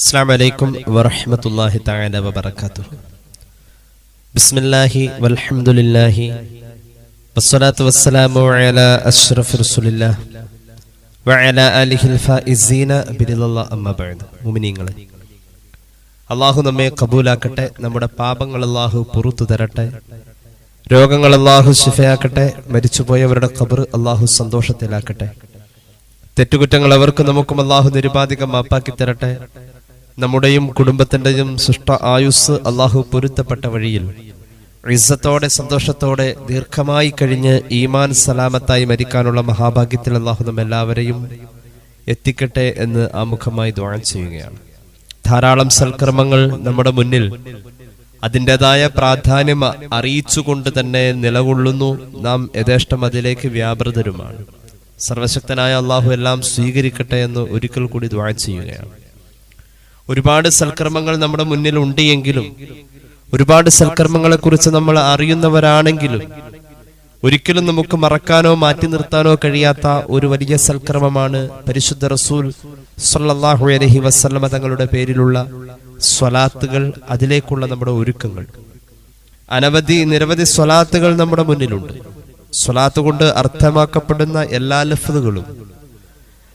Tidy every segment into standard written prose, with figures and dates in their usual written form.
അസ്സലാമു അലൈക്കും വറഹ്മത്തുള്ളാഹി തആല വബറകാതുഹു. ബിസ്മില്ലാഹി വൽഹംദുലില്ലാഹി വസ്സലാത്തു വസ്സലാമു അലാ അഷ്റഫി റസൂലില്ലാഹ് വഅലാ ആലിഹിൽ ഫായിസീന ബിറിദല്ലാഹി അമ്മാ ബഅദ്. മുഅ്മിനീങ്ങളെ, അല്ലാഹു നമ്മെ ഖബൂലാക്കട്ടെ. നമ്മുടെ പാപങ്ങൾ അല്ലാഹു പുറത്തു തരട്ടെ. രോഗങ്ങൾ അല്ലാഹു ശിഫയാക്കട്ടെ. മരിച്ചുപോയവരുടെ ഖബർ അല്ലാഹു സന്തോഷത്തിലാക്കട്ടെ. തെറ്റുകുറ്റങ്ങൾ അവർക്കും നമുക്കും അല്ലാഹു നിരുപാധികം മാപ്പാക്കി തരട്ടെ. നമ്മുടെയും കുടുംബത്തിന്റെയും സൃഷ്ട ആയുസ് അല്ലാഹു പൊരുത്തപ്പെട്ട വഴിയിൽ ഇസ്സത്തോടെ സന്തോഷത്തോടെ ദീർഘമായി കഴിഞ്ഞ് ഈമാൻ സലാമത്തായി മരിക്കാനുള്ള മഹാഭാഗ്യത്തിൽ അല്ലാഹു നമ്മെല്ലാവരെയും എത്തിക്കട്ടെ എന്ന് ആമുഖമായി ദുആ ചെയ്യുകയാണ്. ധാരാളം സൽക്കർമ്മങ്ങൾ നമ്മുടെ മുന്നിൽ അതിൻ്റെതായ പ്രാധാന്യം അറിയിച്ചുകൊണ്ട് തന്നെ നിലകൊള്ളുന്നു. നാം യഥേഷ്ടം അതിലേക്ക് വ്യാപൃതരുമാണ്. സർവശക്തനായ അല്ലാഹു എല്ലാം സ്വീകരിക്കട്ടെ എന്ന് ഒരിക്കൽ കൂടി ദുആ ചെയ്യുകയാണ്. ഒരുപാട് സൽക്കർമ്മങ്ങൾ നമ്മുടെ മുന്നിൽ ഉണ്ട് എങ്കിലും, ഒരുപാട് സൽക്കർമ്മങ്ങളെ കുറിച്ച് നമ്മൾ അറിയുന്നവരാണെങ്കിലും, ഒരിക്കലും നമുക്ക് മറക്കാനോ മാറ്റി നിർത്താനോ കഴിയാത്ത ഒരു വലിയ സൽക്കർമ്മമാണ് പരിശുദ്ധ റസൂൽ സ്വല്ലല്ലാഹു അലൈഹി വസല്ലമ തങ്ങളുടെ പേരിലുള്ള സ്വലാത്തുകൾ, അതിലേക്കുള്ള നമ്മുടെ ഒരുക്കങ്ങൾ. നിരവധി സ്വലാത്തുകൾ നമ്മുടെ മുന്നിലുണ്ട്. സ്വലാത്ത് കൊണ്ട് അർത്ഥമാക്കപ്പെടുന്ന എല്ലാ ലഫ്ളുകളും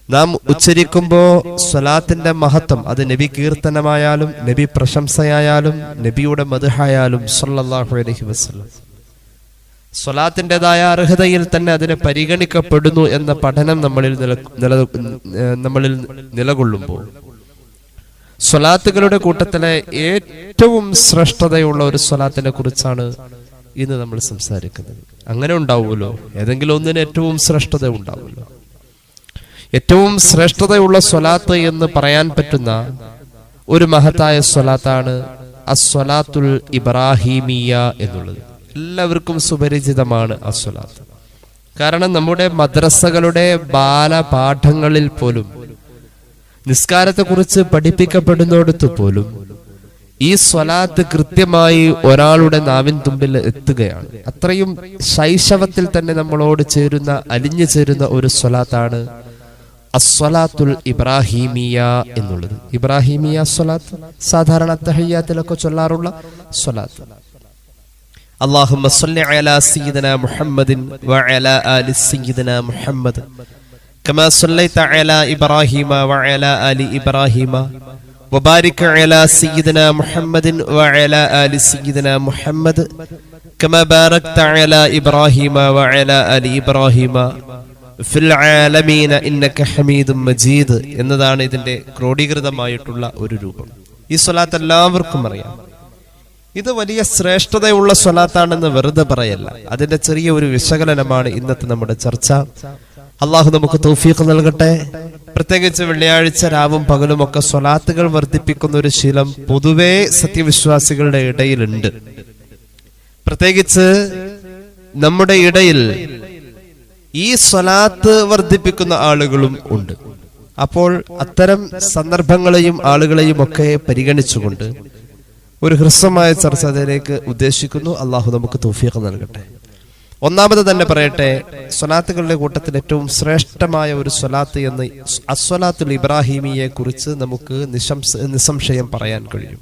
നാം ഉച്ചരിക്കുമ്പോൾ സ്വലാത്തിന്റെ മഹത്വം, അത് നബി കീർത്തനമായാലും നബി പ്രശംസയായാലും നബിയുടെ മദ്ഹായാലും സ്വല്ലല്ലാഹു അലൈഹി വസല്ലം, സ്വലാത്തിൻ്റെതായ അർഹതയിൽ തന്നെ അതിനെ പരിഗണിക്കപ്പെടുന്നു എന്ന പഠനം നമ്മളിൽ നിലകൊള്ളുമ്പോൾ, സ്വലാത്തുകളുടെ കൂട്ടത്തിലെ ഏറ്റവും ശ്രേഷ്ഠതയുള്ള ഒരു സ്വലാത്തിനെ കുറിച്ചാണ് ഇന്ന് നമ്മൾ സംസാരിക്കുന്നത്. അങ്ങനെ ഉണ്ടാവുമല്ലോ, ഏതെങ്കിലും ഒന്നിന് ഏറ്റവും ശ്രേഷ്ഠത ഉണ്ടാവുമല്ലോ. ഏറ്റവും ശ്രേഷ്ഠതയുള്ള സ്വലാത്ത് എന്ന് പറയാൻ പറ്റുന്ന ഒരു മഹത്തായ സ്വലാത്താണ് അസ്വലാത്തുൽ ഇബ്രാഹിമിയ എന്നുള്ളത്. എല്ലാവർക്കും സുപരിചിതമാണ് അസ്വലാത്ത്. കാരണം നമ്മുടെ മദ്രസകളുടെ ബാലപാഠങ്ങളിൽ പോലും, നിസ്കാരത്തെക്കുറിച്ച് പഠിപ്പിക്കപ്പെടുന്നിടത്ത് പോലും ഈ സ്വലാത്ത് കൃത്യമായി ഒരാളുടെ നാവിൻ തുമ്പിൽ എത്തുകയാണ്. അത്രയും ശൈശവത്തിൽ തന്നെ നമ്മളോട് ചേരുന്ന, അലിഞ്ഞു ചേരുന്ന ഒരു സ്വലാത്താണ് അസ്വലാത്തുൽ ഇബ്രാഹിമിയ എന്നുള്ളത്. ഇബ്രാഹിമിയ സ്വലാത്ത് സാധാരണ തഹയ്യാത്തിലൊക്കെ ചൊല്ലാറുള്ള സ്വലാത്ത്. അല്ലാഹുമ്മ സ്വല്ലി അലാ സയ്യിദിനാ മുഹമ്മദിൻ വഅലാ ആലി സയ്യിദിനാ മുഹമ്മദ് കമാ സ്വല്ലൈത അലാ ഇബ്രാഹീമ വഅലാ ആലി ഇബ്രാഹീമ وبارك على سيدنا محمد وعلى آل سيدنا محمد كما باركت على إبراهيم وعلى آل إبراهيم في العالمين إنك حميد مجيد എന്നതാണ് ഇതിന്റെ ക്രോഡീകൃതമായിട്ടുള്ള ഒരു രൂപം. ഈ സ്വലാത്ത് എല്ലാവർക്കും അറിയാം. ഇത് വലിയ ശ്രേഷ്ഠതയുള്ള സ്വലാത്താണെന്ന് വെറുതെ പറയല്ല, അതിന്റെ ചെറിയ ഒരു വിശകലനമാണ് ഇന്നത്തെ നമ്മുടെ ചർച്ച. അള്ളാഹു നമുക്ക് തൗഫീഖ് നൽകട്ടെ. പ്രത്യേകിച്ച് വെള്ളിയാഴ്ച രാവും പകലും ഒക്കെ സ്വലാത്തുകൾ വർദ്ധിപ്പിക്കുന്ന ഒരു ശീലം പൊതുവേ സത്യവിശ്വാസികളുടെ ഇടയിലുണ്ട്. പ്രത്യേകിച്ച് നമ്മുടെ ഇടയിൽ ഈ സ്വലാത്ത് വർദ്ധിപ്പിക്കുന്ന ആളുകളും ഉണ്ട്. അപ്പോൾ അത്തരം സന്ദർഭങ്ങളെയും ആളുകളെയും ഒക്കെ പരിഗണിച്ചുകൊണ്ട് ഒരു ഹ്രസ്വമായ ചർച്ച അതിലേക്ക് ഉദ്ദേശിക്കുന്നു. അള്ളാഹു നമുക്ക് തൗഫീഖ് നൽകട്ടെ. ഒന്നാമത് തന്നെ പറയട്ടെ, സ്വലാത്തുകളുടെ കൂട്ടത്തിൽ ഏറ്റവും ശ്രേഷ്ഠമായ ഒരു സ്വലാത്ത് എന്ന് അസ്വലാത്തുൽ ഇബ്രാഹിമിയെ കുറിച്ച് നമുക്ക് നിസ്സംശയം പറയാൻ കഴിയും.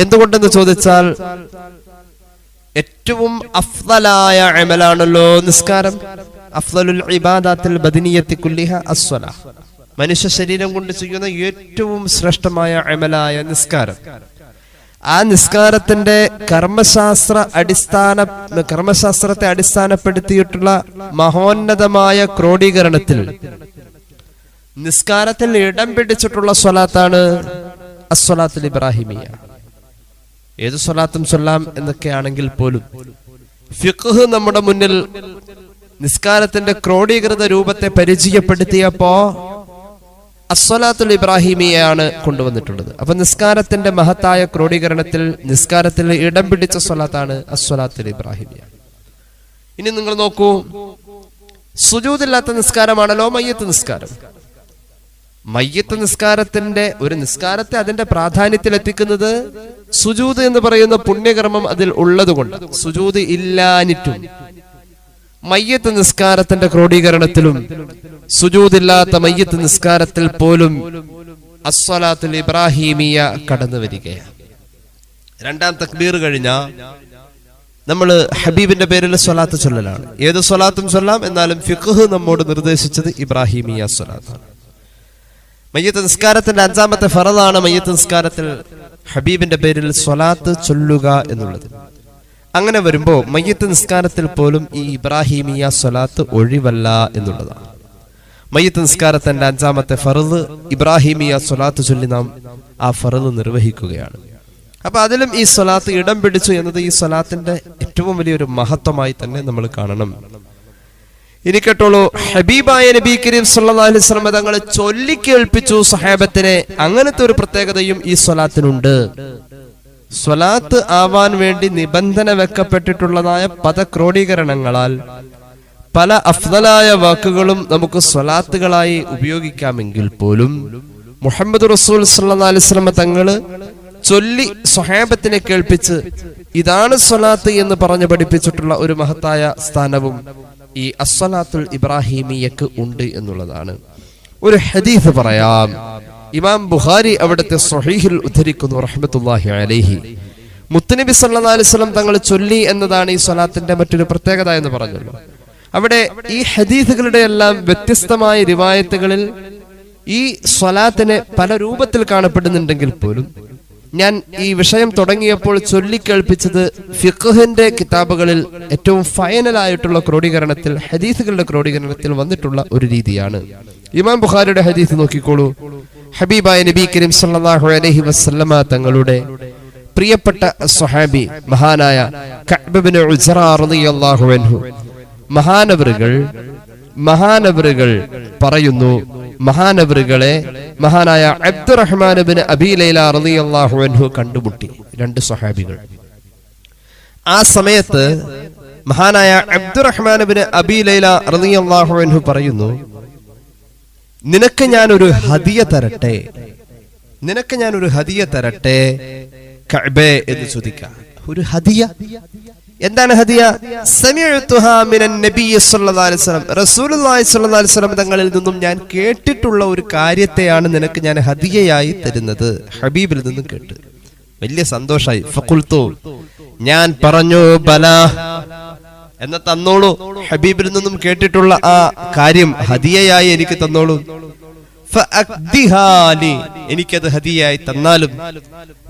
എന്തുകൊണ്ടെന്ന് ചോദിച്ചാൽ, ഏറ്റവും അഫ്ളലായ അമലാണല്ലോ നിസ്കാരം. അഫ്ളലുൽ ഇബാദത്തിൽ ബദനിയത്തി കുല്ലിഹ അസ്വലാ. മനുഷ്യ ശരീരം കൊണ്ട് ചെയ്യുന്ന ഏറ്റവും ശ്രേഷ്ഠമായ അമലായ നിസ്കാരം. ആ നിസ്കാരത്തിന്റെ കർമ്മശാസ്ത്രത്തെ അടിസ്ഥാനപ്പെടുത്തിയിട്ടുള്ള മഹോന്നതമായ ക്രോഡീകരണത്തിൽ നിസ്കാരത്തിൽ ഇടം പിടിച്ചിട്ടുള്ള സ്വലാത്താണ് അസ്വലാത്തുൽ ഇബ്രാഹിമിയ. ഏത് സ്വലാത്തും ചൊല്ലാം എന്നൊക്കെയാണെങ്കിൽ പോലും ഫിഖ്ഹ് നമ്മുടെ മുന്നിൽ നിസ്കാരത്തിന്റെ ക്രോഡീകൃത രൂപത്തെ പരിചയപ്പെടുത്തിയപ്പോ അസ്വലാത്തുൽ ഇബ്രാഹിമിയാണ് കൊണ്ടുവന്നിട്ടുള്ളത്. അപ്പൊ നിസ്കാരത്തിന്റെ മഹത്തായ ക്രോഡീകരണത്തിൽ നിസ്കാരത്തിൽ ഇടം പിടിച്ച സ്വലാത്താണ് അസ്വലാത്തുൽ ഇബ്രാഹിമിയ. ഇനി നിങ്ങൾ നോക്കൂ, സുജൂദില്ലാത്ത നിസ്കാരമാണല്ലോ മയ്യത്ത് നിസ്കാരം. മയ്യത്ത് നിസ്കാരത്തിന്റെ ഒരു നിസ്കാരത്തെ അതിന്റെ പ്രാധാന്യത്തിൽ എത്തിക്കുന്നത് സുജൂദ് എന്ന് പറയുന്ന പുണ്യകർമ്മം അതിൽ ഉള്ളത് കൊണ്ട്. സുജൂദ് ഇല്ലാനിട്ടും മയ്യത്ത് നിസ്കാരത്തിന്റെ ക്രോഡീകരണത്തിലും സുജൂദില്ലാത്ത മയ്യത്ത് നിസ്കാരത്തിൽ പോലും അസ്സലാത്തുൽ ഇബ്രാഹിമിയ കടന്നു വരികയാണ്. രണ്ടാം തക്ബീർ കഴിഞ്ഞാൽ നമ്മൾ ഹബീബിന്റെ പേരിൽ സ്വലാത്ത് ചൊല്ലലാണ്. ഏത് സ്വലാത്തും ചൊല്ലാം, എന്നാലും ഫിഖ്ഹ് നമ്മോട് നിർദ്ദേശിച്ചത് ഇബ്രാഹിമിയ സ്വലാത്താണ്. മയ്യത്ത് നിസ്കാരത്തിന്റെ 5ാമത്തെ ഫറദാണ് മയ്യത്ത് നിസ്കാരത്തിൽ ഹബീബിന്റെ പേരിൽ സ്വലാത്ത് ചൊല്ലുക എന്നുള്ളത്. അങ്ങനെ വരുമ്പോൾ മയ്യത്ത് നിസ്കാരത്തിൽ പോലും ഈ ഇബ്രാഹിമിയ സ്വലാത്ത് ഒഴിവല്ല എന്നുള്ളതാണ്. മയ്യത്ത് നിസ്കാരത്തിന്റെ 5ാമത്തെ ഫറദ് ഇബ്രാഹിമിയ സ്വലാത്ത് ചൊല്ലി നാം ആ ഫറദ് നിർവഹിക്കുകയാണ്. അപ്പൊ അതിലും ഈ സ്വലാത്ത് ഇടം പിടിച്ചു എന്നത് ഈ സ്വലാത്തിന്റെ ഏറ്റവും വലിയൊരു മഹത്വമായി തന്നെ നമ്മൾ കാണണം. ഇനി കേട്ടോളൂ, ഹബീബായ നബി കരീം സല്ലല്ലാഹു അലൈഹി വസല്ലം തങ്ങൾ ചൊല്ലിക്കേൾപ്പിച്ചു സഹാബത്തിനെ. അങ്ങനത്തെ ഒരു പ്രത്യേകതയും ഈ സ്വലാത്തിനുണ്ട്. സ്വലാത്ത് ആവാൻ വേണ്ടി നിബന്ധന വെക്കപ്പെട്ടിട്ടുള്ളതായ പദക്രോഡീകരണങ്ങളാൽ പല അഫ്ദലായ വാക്കുകളും നമുക്ക് സ്വലാത്തുകളായി ഉപയോഗിക്കാമെങ്കിൽ പോലും മുഹമ്മദ് റസൂൽ സല്ലല്ലാഹു അലൈഹി വസല്ലം തങ്ങള് ചൊല്ലി സ്വഹാബത്തിനെ കേൾപ്പിച്ച് ഇതാണ് സ്വലാത്ത് എന്ന് പറഞ്ഞു പഠിപ്പിച്ചിട്ടുള്ള ഒരു മഹത്തായ സ്ഥാനവും ഈ അസ്സലാത്തുൽ ഇബ്രാഹിമിയക്ക് ഉണ്ട് എന്നുള്ളതാണ്. ഒരു ഹദീസ് പറയാം. ഇമാം ബുഖാരി അവിടുത്തെ സ്വഹീഹിൽ ഉദ്ധരിക്കുന്നു റഹ്മത്തുള്ളാഹി അലൈഹി. മുത്തുനബി സല്ലല്ലാഹു അലൈഹി വസല്ലം തങ്ങൾ ചൊല്ലി എന്നതാണ് ഈ സ്വലാത്തിന്റെ മറ്റൊരു പ്രത്യേകത എന്ന് പറഞ്ഞല്ലോ. അവിടെ ഈ ഹദീസുകളുടെ എല്ലാം വ്യത്യസ്തമായ റിവായത്തുകളിൽ ഈ സ്വലാത്തിനെ പല രൂപത്തിൽ കാണപ്പെടുന്നുണ്ടെങ്കിൽ പോലും ഞാൻ ഈ വിഷയം തുടങ്ങിയപ്പോൾ ചൊല്ലിക്കേൾപ്പിച്ചത് ഫിഖ്ഹിന്റെ കിതാബുകളിൽ ഏറ്റവും ഫൈനലായിട്ടുള്ള ക്രോഡീകരണത്തിൽ, ഹദീസുകളുടെ ക്രോഡീകരണത്തിൽ വന്നിട്ടുള്ള ഒരു രീതിയാണ്. ഇമാം ബുഖാരിയുടെ ഹദീസ് നോക്കിക്കോളൂ. ഹബീബായ നബി കരീം സല്ലല്ലാഹു അലൈഹി വസല്ലമ തങ്ങളുടെ പ്രിയപ്പെട്ട സ്വഹാബി മഹാനായ കഅബ് ഇബ്നു ഉസ്റ റളിയല്ലാഹു അൻഹു മഹാനവറുകൾ പറയുന്നു, മഹാനവറുകളെ മഹാനായ അബ്ദുറഹ്മാൻ ഇബ്നു അബീ ലൈല റളിയല്ലാഹു അൻഹു കണ്ടുമുട്ടി. 2 സ്വഹാബികൾ. ആ സമയത്ത് മഹാനായ അബ്ദുറഹ്മാൻ ഇബ്നു അബീ ലൈല റളിയല്ലാഹു അൻഹു പറയുന്നു, നിനക്ക് ഞാൻ ഒരു ഹദിയ തരട്ടെ കഅബേ എന്ന് ചോദിക്കാം. ഒരു ഹദിയ. എന്താണ് ഹദിയ? സമിഅതുഹാ മിനൻ നബി സല്ലല്ലാഹു അലൈഹി വസല്ലം, റസൂലുള്ളാഹി സ്വല്ലല്ലാഹു അലൈഹി വസല്ലം തങ്ങളിൽ നിന്നും ഞാൻ കേട്ടിട്ടുള്ള ഒരു കാര്യത്തെയാണ് നിനക്ക് ഞാൻ ഹദിയയായി തരുന്നത്. ഹബീബിൽ നിന്നും കേട്ട് വലിയ സന്തോഷായി. ഫഖുൽതു, ഞാൻ പറഞ്ഞു, ബലാ, എന്നെ തന്നോളൂ. ഹബീബിൽ നിന്നും കേട്ടിട്ടുള്ള ആ കാര്യം ഹദിയയായി എനിക്ക് തന്നോളൂ. ഫഅഖ്ദിഹാലി, എനിക്കത് ഹദിയയായി തന്നാലും.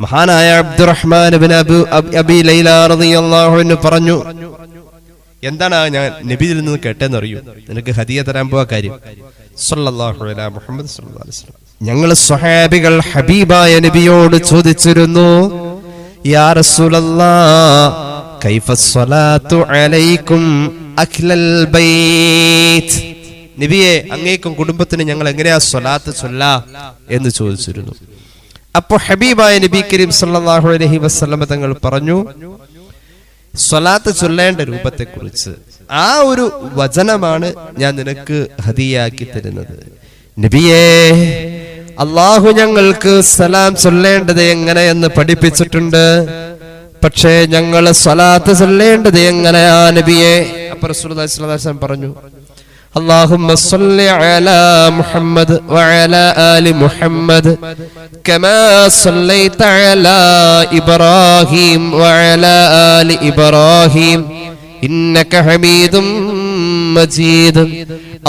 മഹാനായ അബ്ദുറഹ്മാൻ ഇബ്നു അബീ ലൈല റളിയല്ലാഹു അൻഹു പറഞ്ഞു, എന്താണ് ഞാൻ നബിയിൽ നിന്ന് കേട്ടെന്ന് അറിയൂ, നിനക്ക് ഹദിയ തരാൻ പോവാ കാര്യം. സല്ലല്ലാഹു അലൈഹി മുഹമ്മദ് സല്ലല്ലാഹു അലൈഹി വസല്ലം ഞങ്ങൾ സ്വഹാബികൾ ഹബീബായ നബിയോട് ചോദിച്ചിരുന്നു, യാ റസൂലല്ലാഹ് കൈഫ സ്വലാത്തു അലൈക്കും അഖ്ലൽ ബൈത്ത്, നബിയെ അങ്ങേക്കും കുടുംബത്തിന് ഞങ്ങൾ എങ്ങനെയാ സ്വലാത്ത് ചൊല്ലാ എന്ന് ചോദിച്ചിരുന്നു. അപ്പോ ഹബീബായ നബി കരീം സല്ലല്ലാഹു അലൈഹി വസല്ലം തങ്ങൾ പറഞ്ഞു സ്വലാത്ത് ചൊല്ലേണ്ട രൂപത്തെ കുറിച്ച്. ആ ഒരു വചനമാണ് ഞാൻ നിനക്ക് ഹദിയാക്കി തരുന്നത്. നബിയേ, അല്ലാഹു ഞങ്ങൾക്ക് സലാം ചൊല്ലേണ്ടത് എങ്ങനെയെന്ന് പഠിപ്പിച്ചിട്ടുണ്ട്, പക്ഷേ ഞങ്ങൾ സ്വലാത്ത് ചൊല്ലേണ്ടത് എങ്ങനെയാ നബിയേ? അപ്പോൾ റസൂലുള്ളാഹി സ്വല്ലല്ലാഹു അലൈഹി വസല്ലം പറഞ്ഞു, اللهم صل على محمد وعلى آل محمد كما صليت على إبراهيم وعلى آل إبراهيم إنك حميد مجيد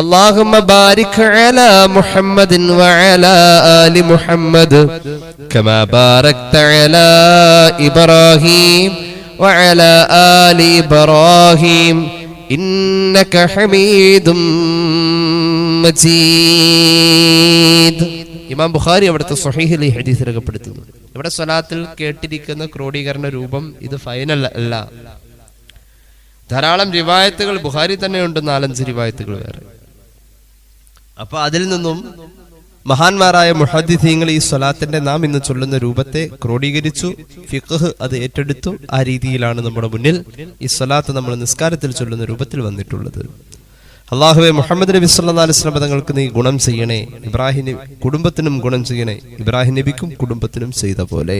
اللهم بارك على محمد وعلى آل محمد كما باركت على إبراهيم وعلى آل إبراهيم إنك حميد مجيد. ഇമാം ബുഖാരി അവിടുത്തെ സ്വഹീഹിൽ ഈ ഹദീസ് രേഖപ്പെടുത്തുന്നു. ഇവിടെ സ്വലാത്തിൽ കേട്ടിരിക്കുന്ന ക്രോഡീകരണ രൂപം ഇത് ഫൈനൽ അല്ല. ധാരാളം റിവായത്തുകൾ ബുഖാരി തന്നെ ഉണ്ട്, 4-5 റിവായത്തുകൾ വേറെ. അപ്പൊ അതിൽ നിന്നും മഹാന്മാരായ മുഹദ്ദിഥീങ്ങൾ ഈ സ്വലാത്തിന്റെ നാം ഇന്ന് ചൊല്ലുന്ന രൂപത്തെ ക്രോഡീകരിച്ചു. ഫിഖ്ഹ് അത് ഏറ്റെടുത്തു. ആ രീതിയിലാണ് നമ്മുടെ മുന്നിൽ ഈ സ്വലാത്ത് നമ്മൾ നിസ്കാരത്തിൽ ചൊല്ലുന്ന രൂപത്തിൽ വന്നിട്ടുള്ളത്. അല്ലാഹുവേ, മുഹമ്മദ് നബി സല്ലല്ലാഹു അലൈഹി വസല്ലം തങ്ങൾക്ക് നീ ഗുണം ചെയ്യണേ, ഇബ്രാഹിം കുടുംബത്തിനും ഗുണം ചെയ്യണേ, ഇബ്രാഹിം നബിക്കും കുടുംബത്തിനും ചെയ്ത പോലെ.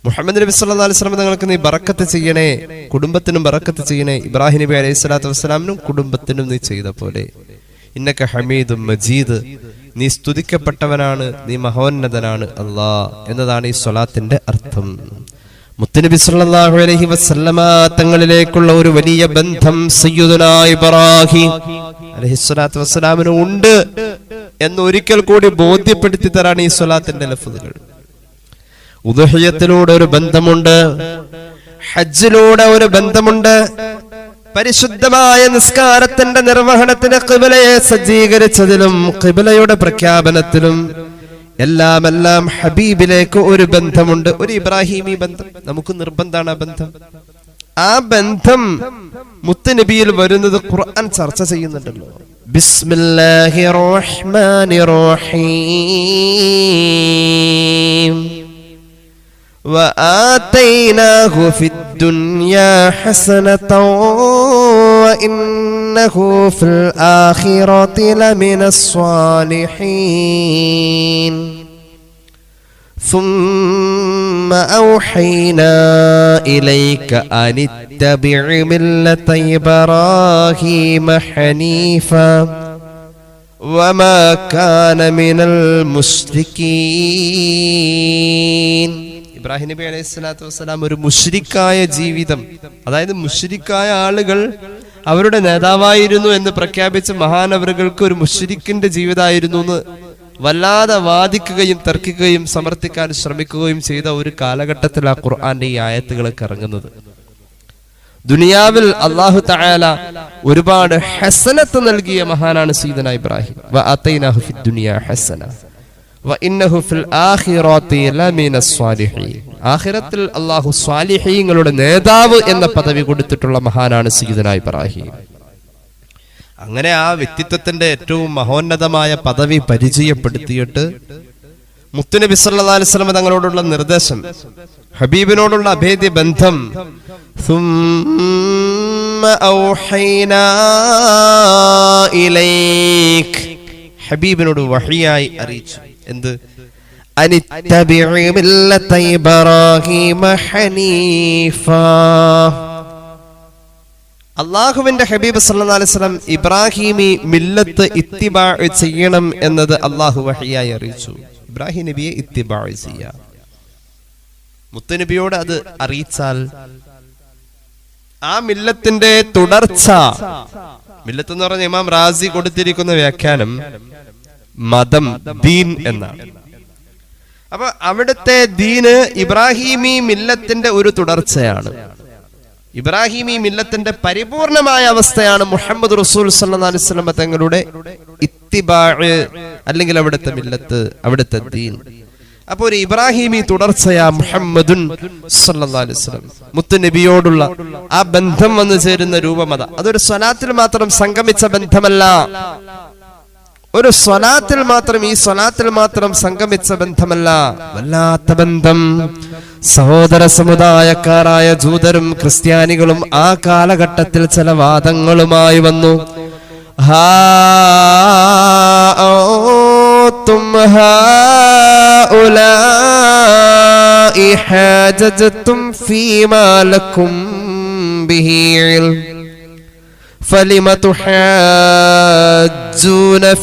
മുഹമ്മദ് നബി സല്ലല്ലാഹു അലൈഹി വസല്ലം തങ്ങൾക്ക് നീ ബറക്കത്ത് ചെയ്യണേ, കുടുംബത്തിനും ബറക്കത്ത് ചെയ്യണേ, ഇബ്രാഹിം നബി അലൈഹി സ്വലാത്തു വസ്സലാമിനും കുടുംബത്തിനും നീ ചെയ്ത പോലെ. ഇന്നക ഹമീദും മജീദ്, നീ സ്തുതിക്കപ്പെട്ടവനാണ്, നീ മഹോന്നതനാണ് അല്ലാ എന്നതാണ് ഈ സ്വലാത്തിന്റെ അർത്ഥം. മുത്തുനബി സല്ലല്ലാഹു അലൈഹി വസല്ലമ തങ്ങളിലേക്കുള്ള ഒരു വലിയ ബന്ധം സയ്യിദുനാ ഇബ്രാഹിം അലൈഹിസ്സലാത്തു വസ്സലാമിന് ഉണ്ട് എന്ന് ഒരിക്കൽ കൂടി ബോധ്യപ്പെടുത്തി തരാണ് ഈ സ്വലാത്തിന്റെ ലഫ്ളുകൾ. ഉദ്ഹിയ്യത്തിലൂടെ ഒരു ബന്ധമുണ്ട്, ഹജ്ജിലൂടെ ഒരു ബന്ധമുണ്ട്, പരിശുദ്ധമായ നിസ്കാരത്തിന്റെ നിർവഹണത്തിന് ഖിബ്ലയെ സജ്ജീകരിച്ചതിലും ഖിബ്ലയുടെ പ്രഖ്യാപനത്തിലും എല്ലാം ഹബീബിലേക്ക് ഒരു ബന്ധമുണ്ട്, ഒരു ഇബ്രാഹിമി ബന്ധം. നമുക്ക് നിർബന്ധമാണ് ആ ബന്ധം. ആ ബന്ധം മുത്തുനബിയിൽ വരുന്നത് ഖുർആൻ ചർച്ച ചെയ്യുന്നുണ്ടല്ലോ. ബിസ്മില്ലാഹിർ റഹ്മാനിർ റഹീം വആതൈനാഹു ഫിദ്ദുനിയാ ഹസനതൻ വഇന്നഹു ഫിൽ ആഖിറതി ലമിനസ് സ്വാലിഹീൻ ثم أوحينا إليك أن اتبع ملة إبراهيم حنيفا وما كان من المشركين. ഇബ്രാഹിം നബി അലൈഹി സ്വലാത്തു വസ്സലാം ഒരു മുശ്രിക്കായ ജീവിതം, അതായത് മുശ്രിക്കായ ആളുകൾ അവരുടെ നേതാവായിരുന്നു എന്ന് പ്രഖ്യാപിച്ച മഹാനവറുകൾക്ക് ഒരു മുശ്രിക്കിന്റെ ജീവിതമായിരുന്നു എന്ന് വല്ലാതെ വാദിക്കുകയും തർക്കിക്കുകയും സമർത്ഥിക്കാൻ ശ്രമിക്കുകയും ചെയ്ത ഒരു കാലഘട്ടത്തിൽ ആ ഖുർആന്റെ ഈ ആയത്തുകളൊക്കെ ഇറങ്ങുന്നത്. ദുനിയാവിൽ അല്ലാഹു തആല ഒരുപാട് ഹസനത്ത് നൽകിയ മഹാനാണ് സയ്യിദുനാ ഇബ്രാഹിം. വഅതൈനാഹു ഫിദ്ദുനിയാ ഹസന വഇന്നഹു ഫിൽ ആഖിറതി ലമിനസ് സ്വാലിഹീൻ. ആഖിറത്തിൽ അല്ലാഹു സ്വാലിഹീങ്ങളുടെ നേതാവ് എന്ന പദവി കൊടുത്തിട്ടുള്ള മഹാനാണ് സയ്യിദുനാ ഇബ്രാഹിം. അങ്ങനെ ആ വ്യക്തിത്വത്തിന്റെ ഏറ്റവും മഹോന്നതമായ പദവി പരിചയപ്പെടുത്തിയിട്ട് മുത്തുനബി സല്ലല്ലാഹു അലൈഹി വസല്ലം തങ്ങളോടുള്ള നിർദ്ദേശം, ഹബീബിനോടുള്ള അഭേദ്യ ബന്ധം, ثم أوحينا إليك, ഹബീബിനോട് വഹിയായി അറിയിച്ചു. എന്ത്? അനിത്തബിഇ മില്ലത ഇബ്രാഹീമ ഹനീഫാ. അള്ളാഹുവിന്റെ ഹബീബ് സല്ലല്ലാഹു അലൈഹി വസല്ലം ഇബ്രാഹിമി മില്ലത്ത് ഇത്തിബാ ചെയ്യണം എന്നത് അള്ളാഹു വഹിയായി അറിയിച്ചു. ഇബ്രാഹിം നബിയെ ഇത്തിബാ ചെയ്യാം. മുത്തുനബിയോട് അത് അറിയിച്ചാൽ ആ മില്ലത്തിന്റെ തുടർച്ച, മില്ലത്ത് എന്ന് പറഞ്ഞ ഇമാം റാസി കൊടുത്തിരിക്കുന്ന വ്യാഖ്യാനം മതം, ദീൻ എന്നാണ്. അപ്പൊ അവിടുത്തെ ദീന് ഇബ്രാഹിമി മില്ലത്തിന്റെ ഒരു തുടർച്ചയാണ്. ഇബ്രാഹിമി മില്ലത്തിന്റെ പരിപൂർണമായ അവസ്ഥയാണ് മുഹമ്മദ് റസൂൽ സല്ലല്ലാഹു അലൈഹി വസല്ലം തങ്ങളുടെ ഇത്തിബാ, അല്ലെങ്കിൽ അവിടുത്തെ മില്ലത്ത്, അവിടുത്തെ ദീൻ. അപ്പൊ ഒരു ഇബ്രാഹിമി തുടർച്ചയാ മുഹമ്മദുൻ സല്ലല്ലാഹു അലൈഹി വസല്ലം. മുത്തുനബിയോടുള്ള ആ ബന്ധം വന്നു ചേരുന്ന രൂപമത. അതൊരു സ്വലാത്തിൽ മാത്രം സംഗമിച്ച ബന്ധമല്ല, ഒരു സ്വലാത്തിൽ മാത്രം, ഈ സ്വലാത്തിൽ മാത്രം സംഗമിച്ച ബന്ധമല്ല, വല്ലാത്ത ബന്ധം. സഹോദര സമുദായക്കാരായ ജൂതരും ക്രിസ്ത്യാനികളും ആ കാലഘട്ടത്തിൽ ചില വാദങ്ങളുമായി വന്നു. فلم تحاجون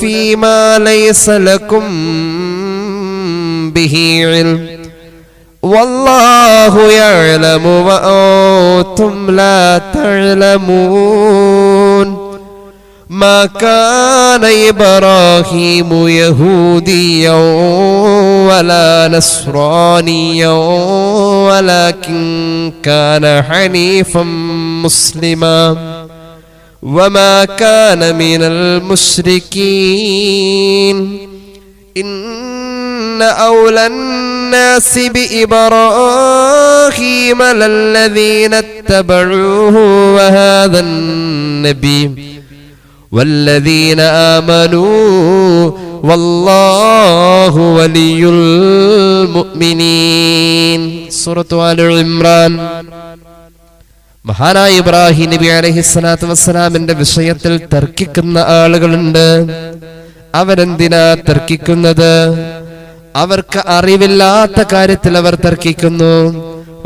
فيما ليس لكم به علم والله يعلم وأنتم لا تعلمون ما كان إبراهيم يهوديا ولا نصرانيا ولكن كان حنيفا مسلما وما كان من المشركين إن أولى الناس بإبراهيم للذين اتبعوه وهذا النبي والذين آمنوا والله ولي المؤمنين. سورة آل عمران. മഹാനായ ഇബ്രാഹിം നബി അലൈഹിസ്സലാത്തു വസ്സലാമിന്റെ വിഷയത്തിൽ തർക്കിക്കുന്ന ആളുകളുണ്ട്. അവരെന്തിനാ തർക്കിക്കുന്നത്? അവർക്ക് അറിവില്ലാത്ത കാര്യത്തിൽ അവർ തർക്കിക്കുന്നു.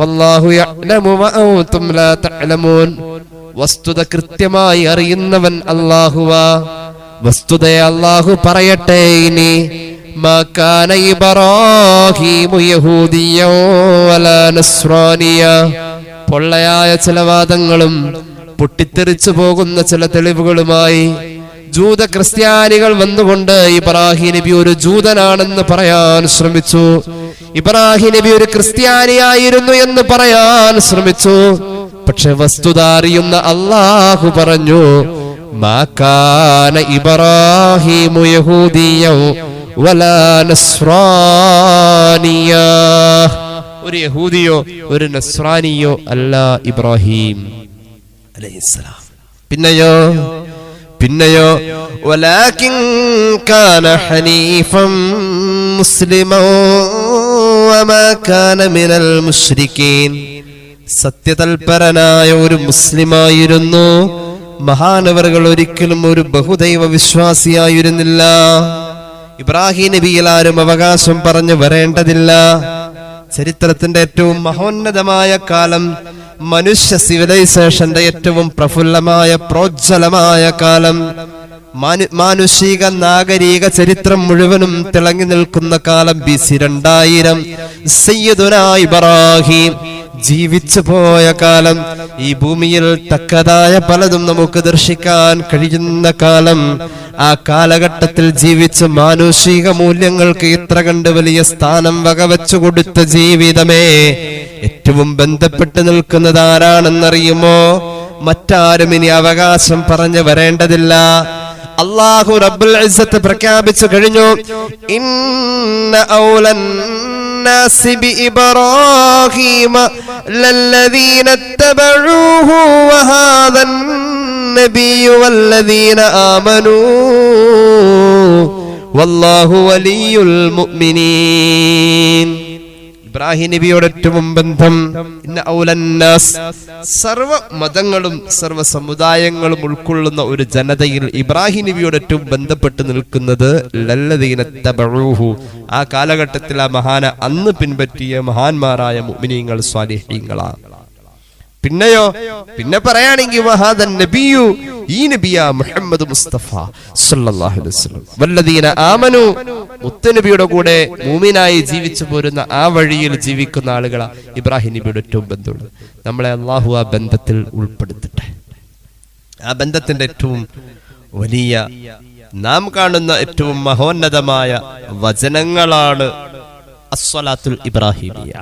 വല്ലാഹു യഅലമു വഅൻതും ലാ തഅലമൂൻ. വസ്തുത കൃത്യമായി അറിയുന്നവൻ അല്ലാഹുവാ, വസ്തുതയെ അല്ലാഹു പറയട്ടെ. ഇനി മാ കാന ഇബ്രാഹീമു യഹൂദിയ്യോ വലാ നസ്രാനിയ. പൊള്ളയായ ചില വാദങ്ങളും പൊട്ടിത്തെറിച്ചു പോകുന്ന ചില തെളിവുകളുമായി ജൂത ക്രിസ്ത്യാനികൾ വന്നുകൊണ്ട് ഇബ്രാഹിം നബി ഒരു ജൂതനാണെന്ന് പറയാൻ ശ്രമിച്ചു, ഇബ്രാഹിം നബി ഒരു ക്രിസ്ത്യാനിയായിരുന്നു എന്ന് പറയാൻ ശ്രമിച്ചു. പക്ഷെ വസ്തുത അറിയുന്ന അല്ലാഹു പറഞ്ഞു, മാ കാന ഇബ്രാഹീമു യഹൂദിയ്യോ വലാ നസ്രാനിയ. ഒരു യഹൂദിയോ ഒരു നസ്രാനിയോ അല്ല ഇബ്രാഹിം അലൈഹിസ്സലാം. പിന്നെയോ വലാകിൻ കാന ഹനീഫൻ മുസ്ലിമൻ വമാ കാന മിനൽ മുശ്രിക്കീൻ. സത്യതൽപരനായ ഒരു മുസ്ലിമായിരുന്നു. മഹാനവറുകൾ ഒരിക്കലും ഒരു ബഹുദൈവ വിശ്വാസിയായിരുന്നില്ല. ഇബ്രാഹിം നബിയിൽ ആരും അവകാശം പറഞ്ഞു വരേണ്ടതില്ല. ചരിത്രത്തിന്റെ ഏറ്റവും മഹോന്നതമായ കാലം, മനുഷ്യ സിവിലൈസേഷന്റെ ഏറ്റവും പ്രഫുല്ലമായ പ്രോജ്വലമായ കാലം, മാനുഷിക നാഗരിക ചരിത്രം മുഴുവനും തിളങ്ങി നിൽക്കുന്ന കാലം BC 2000. സയ്യിദുനാ ഇബ്രാഹിം ജീവിച്ചു പോയ കാലം, ഈ ഭൂമിയിൽ തക്കതായ പലതും നമുക്ക് ദർശിക്കാൻ കഴിയുന്ന കാലം. ആ കാലഘട്ടത്തിൽ ജീവിച്ച് മാനുഷിക മൂല്യങ്ങൾക്ക് ഇത്ര കണ്ട് വലിയ സ്ഥാനം വകവെച്ചു കൊടുത്ത ജീവിതമേ ഏറ്റവും ബന്ധപ്പെട്ട് നിൽക്കുന്നത് ആരാണെന്നറിയുമോ? മറ്റാരും ഇനി അവകാശം പറഞ്ഞു വരേണ്ടതില്ല. അല്ലാഹു റബ്ബുൽ ഇസ്സത്ത് പ്രഖ്യാപിച്ചു കഴിഞ്ഞു, ഇന്ന ഔലൻ الناس بإبراهيم للذين اتبعوه وهذا النبي والذين آمنوا والله ولي المؤمنين. ഇബ്രാഹിം നബിയോട് ഏറ്റവും ബന്ധം സർവ മതങ്ങളും സർവ സമുദായങ്ങളും ഉൾക്കൊള്ളുന്ന ഒരു ജനതയിൽ ഇബ്രാഹിം നബിയോട് ഏറ്റവും ബന്ധപ്പെട്ട് നിൽക്കുന്നത് ലല്ലദീന തബഊഹു, ആ കാലഘട്ടത്തിൽ ആ മഹാനെ അന്ന് പിൻപറ്റിയ മഹാന്മാരായ മുഅ്മിനീങ്ങൾ സ്വാലിഹീങ്ങളാണ്. പിന്നെ പറയുകയാണെങ്കിൽ വഹാദൻ നബിയു, ഈ നബിയാ മുഹമ്മദ് മുസ്തഫ സല്ലല്ലാഹു അലൈഹി വസല്ലം. വല്ലദീന ആമനു, മുത്തനബിയുടെ കൂടെ മൂമിനായി ജീവിച്ചു പോരുന്ന ആ വഴിയിൽ ജീവിക്കുന്ന ആളുകളാ ഇബ്രാഹിം നബിയുടെ ഏറ്റവും ബന്ധമുള്ളത്. നമ്മളെ അല്ലാഹു ആ ബന്ധത്തിൽ ഉൾപ്പെടുത്തട്ടെ. ആ ബന്ധത്തിന്റെ ഏറ്റവും വലിയ നാം കാണുന്ന ഏറ്റവും മഹോന്നതമായ വചനങ്ങളാണ് അസ്സലാത്തുൽ ഇബ്രാഹിമിയ.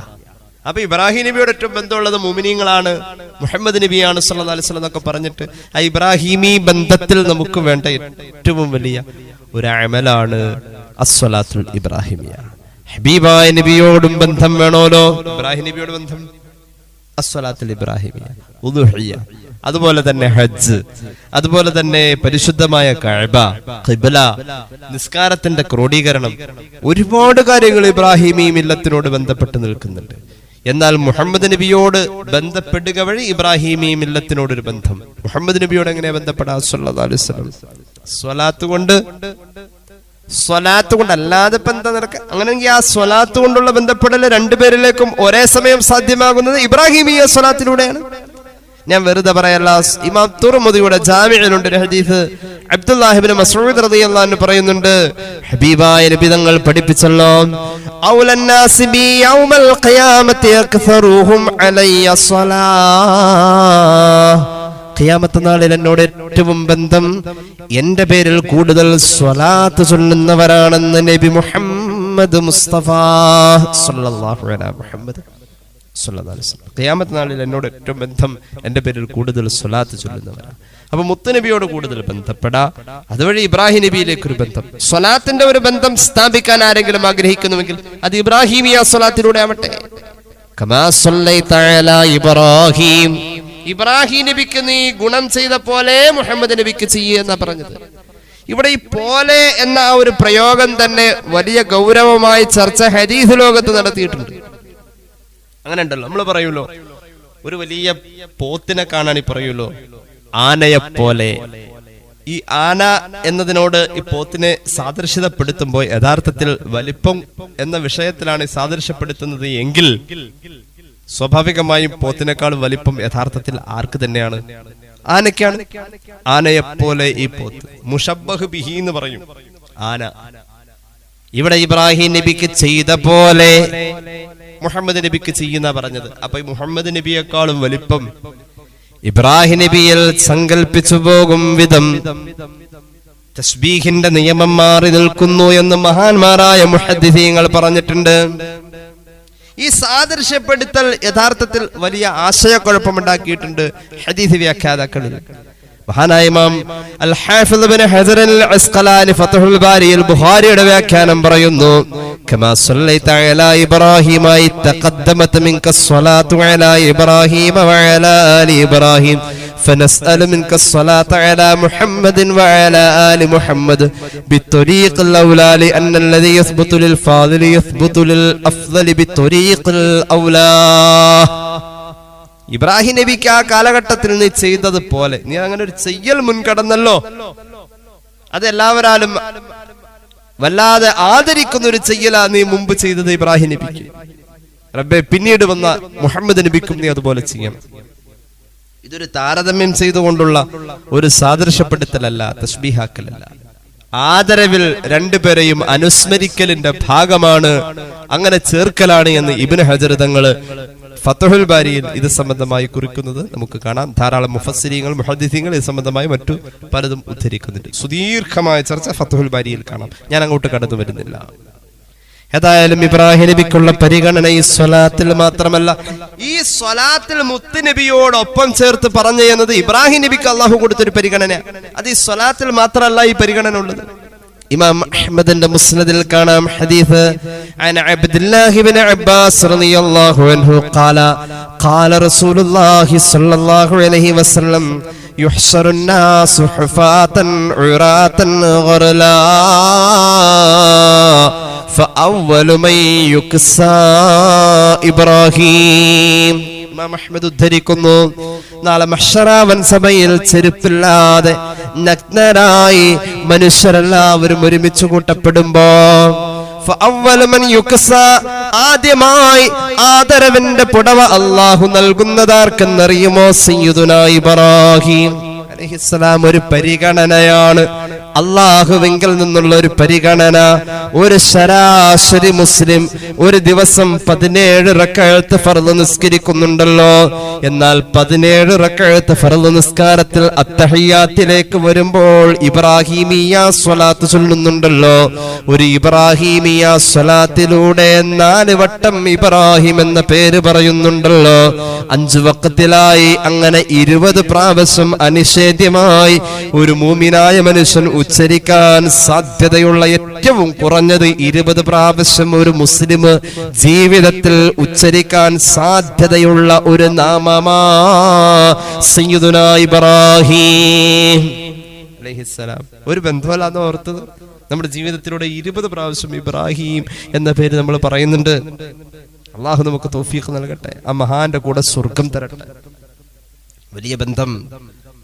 അപ്പൊ ഇബ്രാഹിം നബിയോട് ഏറ്റവും ബന്ധമുള്ളത് മുഅ്മിനീങ്ങളാണ്, മുഹമ്മദ് നബിയാണ് സല്ലല്ലാഹു അലൈഹി വസല്ലം എന്നൊക്കെ പറഞ്ഞിട്ട് ആ ഇബ്രാഹിമി ബന്ധത്തിൽ നമുക്ക് വേണ്ട ഏറ്റവും വലിയ ഒരു അമലാണ് അസ്സലാത്തുൽ ഇബ്രാഹിമിയ. ഹബീബായ നബിയോടും ബന്ധം വേണമല്ലോ. ഇബ്രാഹിം നബിയോട് ബന്ധം അസ്സലാത്തുൽ ഇബ്രാഹിമിയ, ഉദുഹിയ, അതുപോലെ തന്നെ ഹജ്ജ്, അതുപോലെ തന്നെ പരിശുദ്ധമായ കഅബ, ഖിബ്ല, നിസ്കാരത്തിന്റെ ക്രോഡീകരണം, ഒരുപാട് കാര്യങ്ങൾ ഇബ്രാഹിമി മില്ലത്തിനോട് ബന്ധപ്പെട്ട് നിൽക്കുന്നുണ്ട്. എന്നാൽ മുഹമ്മദ് നബിയോട് ബന്ധപ്പെടുക വഴി ഇബ്രാഹിമി മില്ലത്തിനോടൊരു ബന്ധം. മുഹമ്മദ് നബിയോട് എങ്ങനെ ബന്ധപ്പെടാം? സല്ലല്ലാഹു അലൈഹി വസല്ലം സ്വലാത്ത് കൊണ്ട് അല്ലാതെ ഇപ്പൊ എന്താ നടക്കുക? അങ്ങനെയെങ്കിൽ ആ സ്വലാത്ത് കൊണ്ടുള്ള ബന്ധപ്പെടൽ രണ്ടുപേരിലേക്കും ഒരേ സമയം സാധ്യമാകുന്നത് ഇബ്രാഹിമിയ സ്വലാത്തിലൂടെയാണ്. ഞാൻ വെറുതെ പറയല്ല. ഇമാം തുർമുദിയുടെ ജാമിഇലുണ്ട് ഒരു ഹദീസ്. അബ്ദുല്ലാഹി ഇബ്നു മസ്ഊദ് റളിയല്ലാഹു അൻഹു പറയുന്നുണ്ട്, ഹബീബായ നബി തങ്ങൾ പഠിപ്പിച്ചല്ലോ, ഔലൻ നാസി ബി യൗമൽ ഖിയാമത്തി അക്സറുഹും അലയ്യ സ്വലാഹ്. ഖിയാമത്ത് നാളിൽ എന്നോട് ഏറ്റവും ബന്ധം എന്റെ പേരിൽ കൂടുതൽ സ്വലാത്ത് ചൊല്ലുന്നവരാണെന്ന് നബി മുഹമ്മദ് മുസ്തഫ സല്ലല്ലാഹു അലൈഹി മുഹമ്മദ് സല്ലല്ലാഹു അലൈഹി വസല്ലം. ഖിയാമത്ത് നാളിൽ എന്നോട് ഏറ്റവും ബന്ധം എന്റെ പേരിൽ കൂടുതൽ സ്വലാത്ത് ചൊല്ലുന്നവരാണ്. അപ്പൊ മുത്തുനബിയോട് കൂടുതൽ ബന്ധപ്പെടാ, അതുവഴി ഇബ്രാഹിം നബിയിലേക്ക് ഒരു ബന്ധം, സ്വലാത്തിന്റെ ഒരു ബന്ധം സ്ഥാപിക്കാൻ ആരെങ്കിലും ആഗ്രഹിക്കുന്നുവെങ്കിൽ അത് ഇബ്രാഹിമിയ സ്വലാത്തിലൂടെ ആവട്ടെ. കമാ സല്ലൈത അലാ ഇബ്രാഹിം, ഇബ്രാഹിം നബിക്ക് നീ ഗുണം ചെയ്ത പോലെ മുഹമ്മദ് നബിക്ക് ചെയ്യുന്ന പറഞ്ഞത്. ഇവിടെ ഈ പോലെ എന്ന ആ ഒരു പ്രയോഗം തന്നെ വലിയ ഗൗരവമായി ചർച്ച ഹദീസ് ലോകത്ത് നടത്തിയിട്ടുണ്ട്. അങ്ങനെ ഉണ്ടല്ലോ, നമ്മൾ പറയുമല്ലോ, ഒരു വലിയ പോത്തിനെ കാണാൻ പറയുമല്ലോ ആനയെപ്പോലെ. ഈ ആന എന്നതിനോട് ഈ പോത്തിനെ സാദൃശ്യതപ്പെടുത്തുമ്പോൾ യഥാർത്ഥത്തിൽ വലിപ്പം എന്ന വിഷയത്തിലാണ് സാദൃശ്യപ്പെടുത്തുന്നത് എങ്കിൽ സ്വാഭാവികമായും പോത്തിനേക്കാൾ വലിപ്പം യഥാർത്ഥത്തിൽ ആർക്ക് തന്നെയാണ്? ആനയ്ക്കാണ്. ആനയെപ്പോലെ ഈ പോത്ത്. മുഷബ്ബഹ് ബിഹി എന്ന് പറയും ആന. ഇവിടെ ഇബ്രാഹിം നബിക്ക് ചെയ്ത പോലെ മുഹമ്മദ് നബിക്ക് ചെയ്യുന്ന പറഞ്ഞത്. അപ്പൊ ഈ മുഹമ്മദ് നബിയെക്കാളും വലിപ്പം ഇബ്രാഹിം നബിയിൽ സങ്കൽപ്പിച്ചു പോകും വിധം തസ്ബീഹിന്റെ നിയമം മാറി നിൽക്കുന്നു എന്ന് മഹാന്മാരായ മുഹദ്ദിസീങ്ങൾ പറഞ്ഞിട്ടുണ്ട്. ഈ സാദൃശ്യപ്പെടുത്തൽ യഥാർത്ഥത്തിൽ വലിയ ആശയക്കുഴപ്പമുണ്ടാക്കിയിട്ടുണ്ട് ഹദീസ് വ്യാഖ്യാതാക്കളിൽ. മഹാനായ ഇമാം അൽ ഹാഫിദ് ഇബ്നു ഹജർ അൽ അസ്ഖലാനി ഫത്ഹുൽ ബാരിയിൽ ബുഖാരിയുടെ വ്യാഖ്യാനം പറയുന്നു, കമാ സല്ലൈത അലാ ഇബ്രാഹിമ തഖദ്ദമത് മിൻക സ്വലാത്തു അലാ ഇബ്രാഹിമ വഅലാ ആലി ഇബ്രാഹിം فنسأل منك الصلاة على محمد وعلى آل محمد بالطريق الأولى لأن الذي يثبت للفاضل يثبت للأفضل بالطريق الأولى. ഇബ്രാഹിം നബിക്ക് ആ കാലഘട്ടത്തിൽ നീ ചെയ്തതുപോലെ നീ അങ്ങനെ ഒരു ചെയ്യൽ മുൻകടന്നല്ലോ. അതെല്ലാവരാലും വല്ലാതെ ആദരിക്കുന്ന ഒരു ചെയ്യലാ നീ മുമ്പ് ചെയ്തത് ഇബ്രാഹിം നബിക്ക്. റബ്ബേ, പിന്നീട് വന്ന മുഹമ്മദ് നബിക്കും നീ അതുപോലെ ചെയ്യണം. ഇതൊരു താരതമ്യം ചെയ്തുകൊണ്ടുള്ള ഒരു സാദൃശ്യപ്പെടുത്തലല്ല, തസ്ബീഹാക്കലല്ല. ആദരവിൽ രണ്ടുപേരെയും അനുസ്മരിക്കലിന്റെ ഭാഗമാണ്, അങ്ങനെ ചേർക്കലാണ് എന്ന് ഇബ്നു ഹജർ തങ്ങള് ഫത്ഹുൽ ബാരിയിൽ ഇത് സംബന്ധമായി കുറിക്കുന്നത് നമുക്ക് കാണാം. ധാരാളം മുഫസ്സിരീങ്ങൾ മുഹദ്ദിസീങ്ങൾ ഇത് സംബന്ധമായി മറ്റു പലതും ഉദ്ധരിക്കുന്നുണ്ട്. സുദീർഘമായ ചർച്ച ഫത്ഹുൽ ബാരിയിൽ കാണാം. ഞാൻ അങ്ങോട്ട് കടന്നു വരുന്നില്ല. ഏതായാലും ഇബ്രാഹിം നബിക്കുള്ള പരിഗണന ഈ സ്വലാത്തിൽ മാത്രമല്ല, ഈ സ്വലാത്തിൽ മുത്ത് നബിയോടൊപ്പം ചേർത്ത് പറഞ്ഞു എന്നത് ഇബ്രാഹിം നബിക്ക് അള്ളാഹു കൊടുത്തൊരു പരിഗണന. അത് ഈ സ്വലാത്തിൽ മാത്രമല്ല ഈ പരിഗണന ഉള്ളത്. ഇമാം അഹ്മദിന്റെ മുസ്നദിൽ കാണാം ഹദീസ് അൻ അബ്ദുല്ലാഹി ഇബ്നു അബ്ബാസ് റളിയല്ലാഹു അൻഹു ഖാല ഖാല റസൂലുള്ളാഹി സ്വല്ലല്ലാഹു അലൈഹി വസല്ലം യുഹ്ശറുൻ നാസു ഹുഫാതൻ ഉറാതൻ ഗർലാ فأول من يكسى إبراهيم. ഇമാം അഹ്മദ് ഉദ്ധരിക്കുന്നു, നാളെ മഹ്ശറാവൻ സഭയിൽ ചെരുപ്പില്ലാതെ നഗ്നരായി മനുഷ്യരെല്ലാവരും ഒരുമിച്ച് കൂട്ടപ്പെടുമ്പോ ആദ്യമായി ആദരവിന്റെ പുടവ അള്ളാഹു നൽകുന്നതാർക്കെന്നറിയുമോ? സയ്യിദുനാ ഇബ്രാഹിം അലൈഹിസ്സലാം. ഒരു പരിഗണനയാണ്, അള്ളാഹുവിങ്കിൽ നിന്നുള്ള ഒരു പരിഗണന. ഒരു ശരാശരി മുസ്ലിം ഒരു ദിവസം 17 റക്അത്ത് ഫർള് നിസ്കരിക്കുന്നുണ്ടല്ലോ. എന്നാൽ 17 റക്അത്ത് ഫർള് നിസ്കാരത്തിൽ അത്തഹിയ്യാത്തിലേക്ക് വരുമ്പോൾ ഇബ്രാഹിമിയ സ്വലാത്ത് ചൊല്ലുന്നുണ്ടല്ലോ. ഒരു ഇബ്രാഹിമിയ സ്വലാത്തിലൂടെ 4 വട്ടം ഇബ്രാഹിം എന്ന പേര് പറയുന്നുണ്ടല്ലോ. 5 വഖത്തിലായി അങ്ങനെ 20 പ്രാവശ്യം അനിഷേധ്യമായി ഒരു മുഅ്മിനായ മനുഷ്യൻ ഉച്ചരിക്കാൻ സാധ്യതയുള്ള ഏറ്റവും കുറഞ്ഞത് 20 പ്രാവശ്യം ഒരു മുസ്ലിം ജീവിതത്തിൽ ഉച്ചരിക്കാൻ സാധ്യതയുള്ള ഒരു നാമമാ സയ്യിദുനാ ഇബ്രാഹിം അലൈഹിസ്സലാം. ഒരു ബന്ധമല്ലാന്ന് ഓർത്തത് നമ്മുടെ ജീവിതത്തിലൂടെ 20 പ്രാവശ്യം ഇബ്രാഹിം എന്ന പേര് നമ്മൾ പറയുന്നുണ്ട്. അള്ളാഹു നമുക്ക് തൗഫീഖ് നൽകട്ടെ. ആ മഹാന്റെ കൂടെ സ്വർഗം തരട്ടെ. വലിയ ബന്ധം.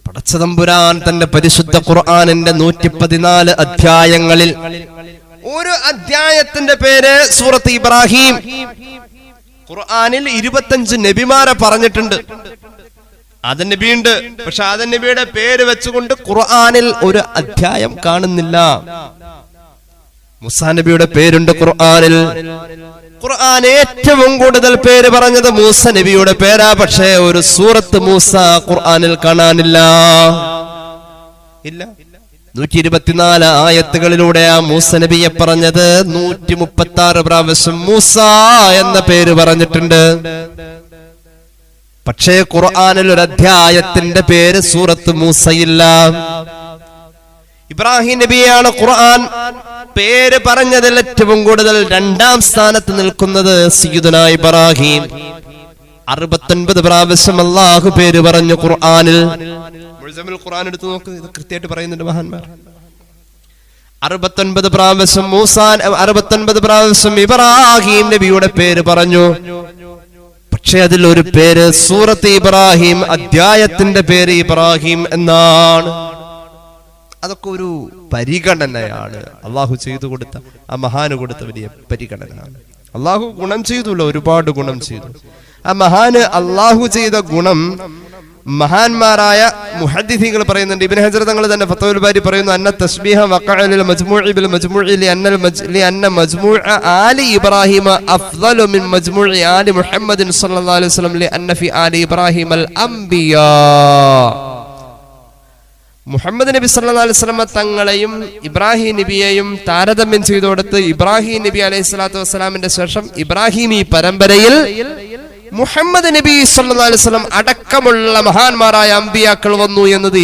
പടച്ചതമ്പുരാൻ തന്റെ പരിശുദ്ധ ഖുർആനിന്റെ 114 അധ്യായങ്ങളിൽ ഒരു അധ്യായത്തിന്റെ പേര് സൂറത്ത് ഇബ്രാഹിം. ഖുർആനിൽ 25 നബിമാരെ പറഞ്ഞിട്ടുണ്ട്. ആദം നബിയുണ്ട്, പക്ഷെ ആദം നബിയുടെ പേര് വെച്ചുകൊണ്ട് ഖുർആനിൽ ഒരു അധ്യായം കാണുന്നില്ല. മൂസാ നബിയുടെ പേരുണ്ട് ഖുർആനിൽ. ഖുർആൻ ഏറ്റവും കൂടുതൽ പേര് പറഞ്ഞത് മൂസ നബിയുടെ പേരാ, പക്ഷേ ഒരു സൂറത്ത് മൂസ ഖുർആനിൽ കാണാനില്ല. ഇല്ല. 124 ആയത്തുകളിലൂടെ ആ മൂസ നബിയെ പറഞ്ഞത് 136 പ്രാവശ്യം മൂസ എന്ന പേര് പറഞ്ഞിട്ടുണ്ട്. പക്ഷേ ഖുർആനിൽ ഒരു അധ്യായത്തിന്റെ പേര് സൂറത്ത് മൂസയില്ല. ഇബ്രാഹിം നബിയാണ് ഖുർആൻ പേര് പറഞ്ഞതിൽ ഏറ്റവും കൂടുതൽ 2ാം സ്ഥാനത്ത് നിൽക്കുന്നത് സയ്യിദുനാ ഇബ്രാഹിം. 69 പ്രാവശ്യം അല്ലാഹു പേര് പറഞ്ഞു ഖുർആനിൽ. മുഅ്ജമുൽ ഖുർആൻ എടുത്ത് നോക്ക്, ഇത് കൃത്യമായിട്ട് പറയുന്നുണ്ട് മഹാന്മാർ. 69 പ്രാവശ്യം മൂസ, 69 പ്രാവശ്യം ഇബ്രാഹിം നബിയുടെ പേര് പറഞ്ഞു. പക്ഷെ അതിൽ ഒരു പേര് സൂറത്ത് ഇബ്രാഹിം, അധ്യായത്തിന്റെ പേര് ഇബ്രാഹിം എന്നാണ്. അതൊക്കെ ഒരു പരിഗണനയാണ്. അള്ളാഹു ചെയ്തു കൊടുത്ത, ആ മഹാന് കൊടുത്ത വലിയ പരിഗണനയാണ്. അള്ളാഹു ഗുണം ചെയ്തുല്ലോ, ഒരുപാട് ഗുണം ചെയ്തു. ആ മഹാന് അള്ളാഹു ചെയ്ത ഗുണം മഹാന്മാരായ മുഹദ്ദിഥീങ്ങൾ പറയുന്നുണ്ട്. ഇബ്നു ഹജർ തങ്ങൾ തന്നെ ഫത്വൽ ബാരി പറയുന്നു, അന്ന തസ്ബീഹ വഖഅ ലിൽ മജ്മൂഇ ബിൽ മജ്മൂഇ അന്ന മജ്മൂഅ ആലി ഇബ്രാഹിം അഫ്ളലു മിൻ മജ്മൂഇ ആലി മുഹമ്മദിൻ സ്വല്ലല്ലാഹു അലൈഹി വസല്ലം ലിഅന്ന ഫി ആലി ഇബ്രാഹിം അൽ അംബിയാ. മുഹമ്മദ് നബി സല്ലല്ലാഹു അലൈഹി വസല്ലം തങ്ങളെയും ഇബ്രാഹിം നബിയെയും താരതമ്യം ചെയ്തുകൊടുത്ത് ഇബ്രാഹിം നബി അലൈഹി സ്വലാത്തു വസ്സലാമിന്റെ ശേഷം ഇബ്രാഹിമി പരമ്പരയിൽ മുഹമ്മദ് നബി സല്ലല്ലാഹു അലൈഹി വസല്ലം അടക്കമുള്ള മഹാന്മാരായ അമ്പിയാക്കൾ വന്നു എന്നത്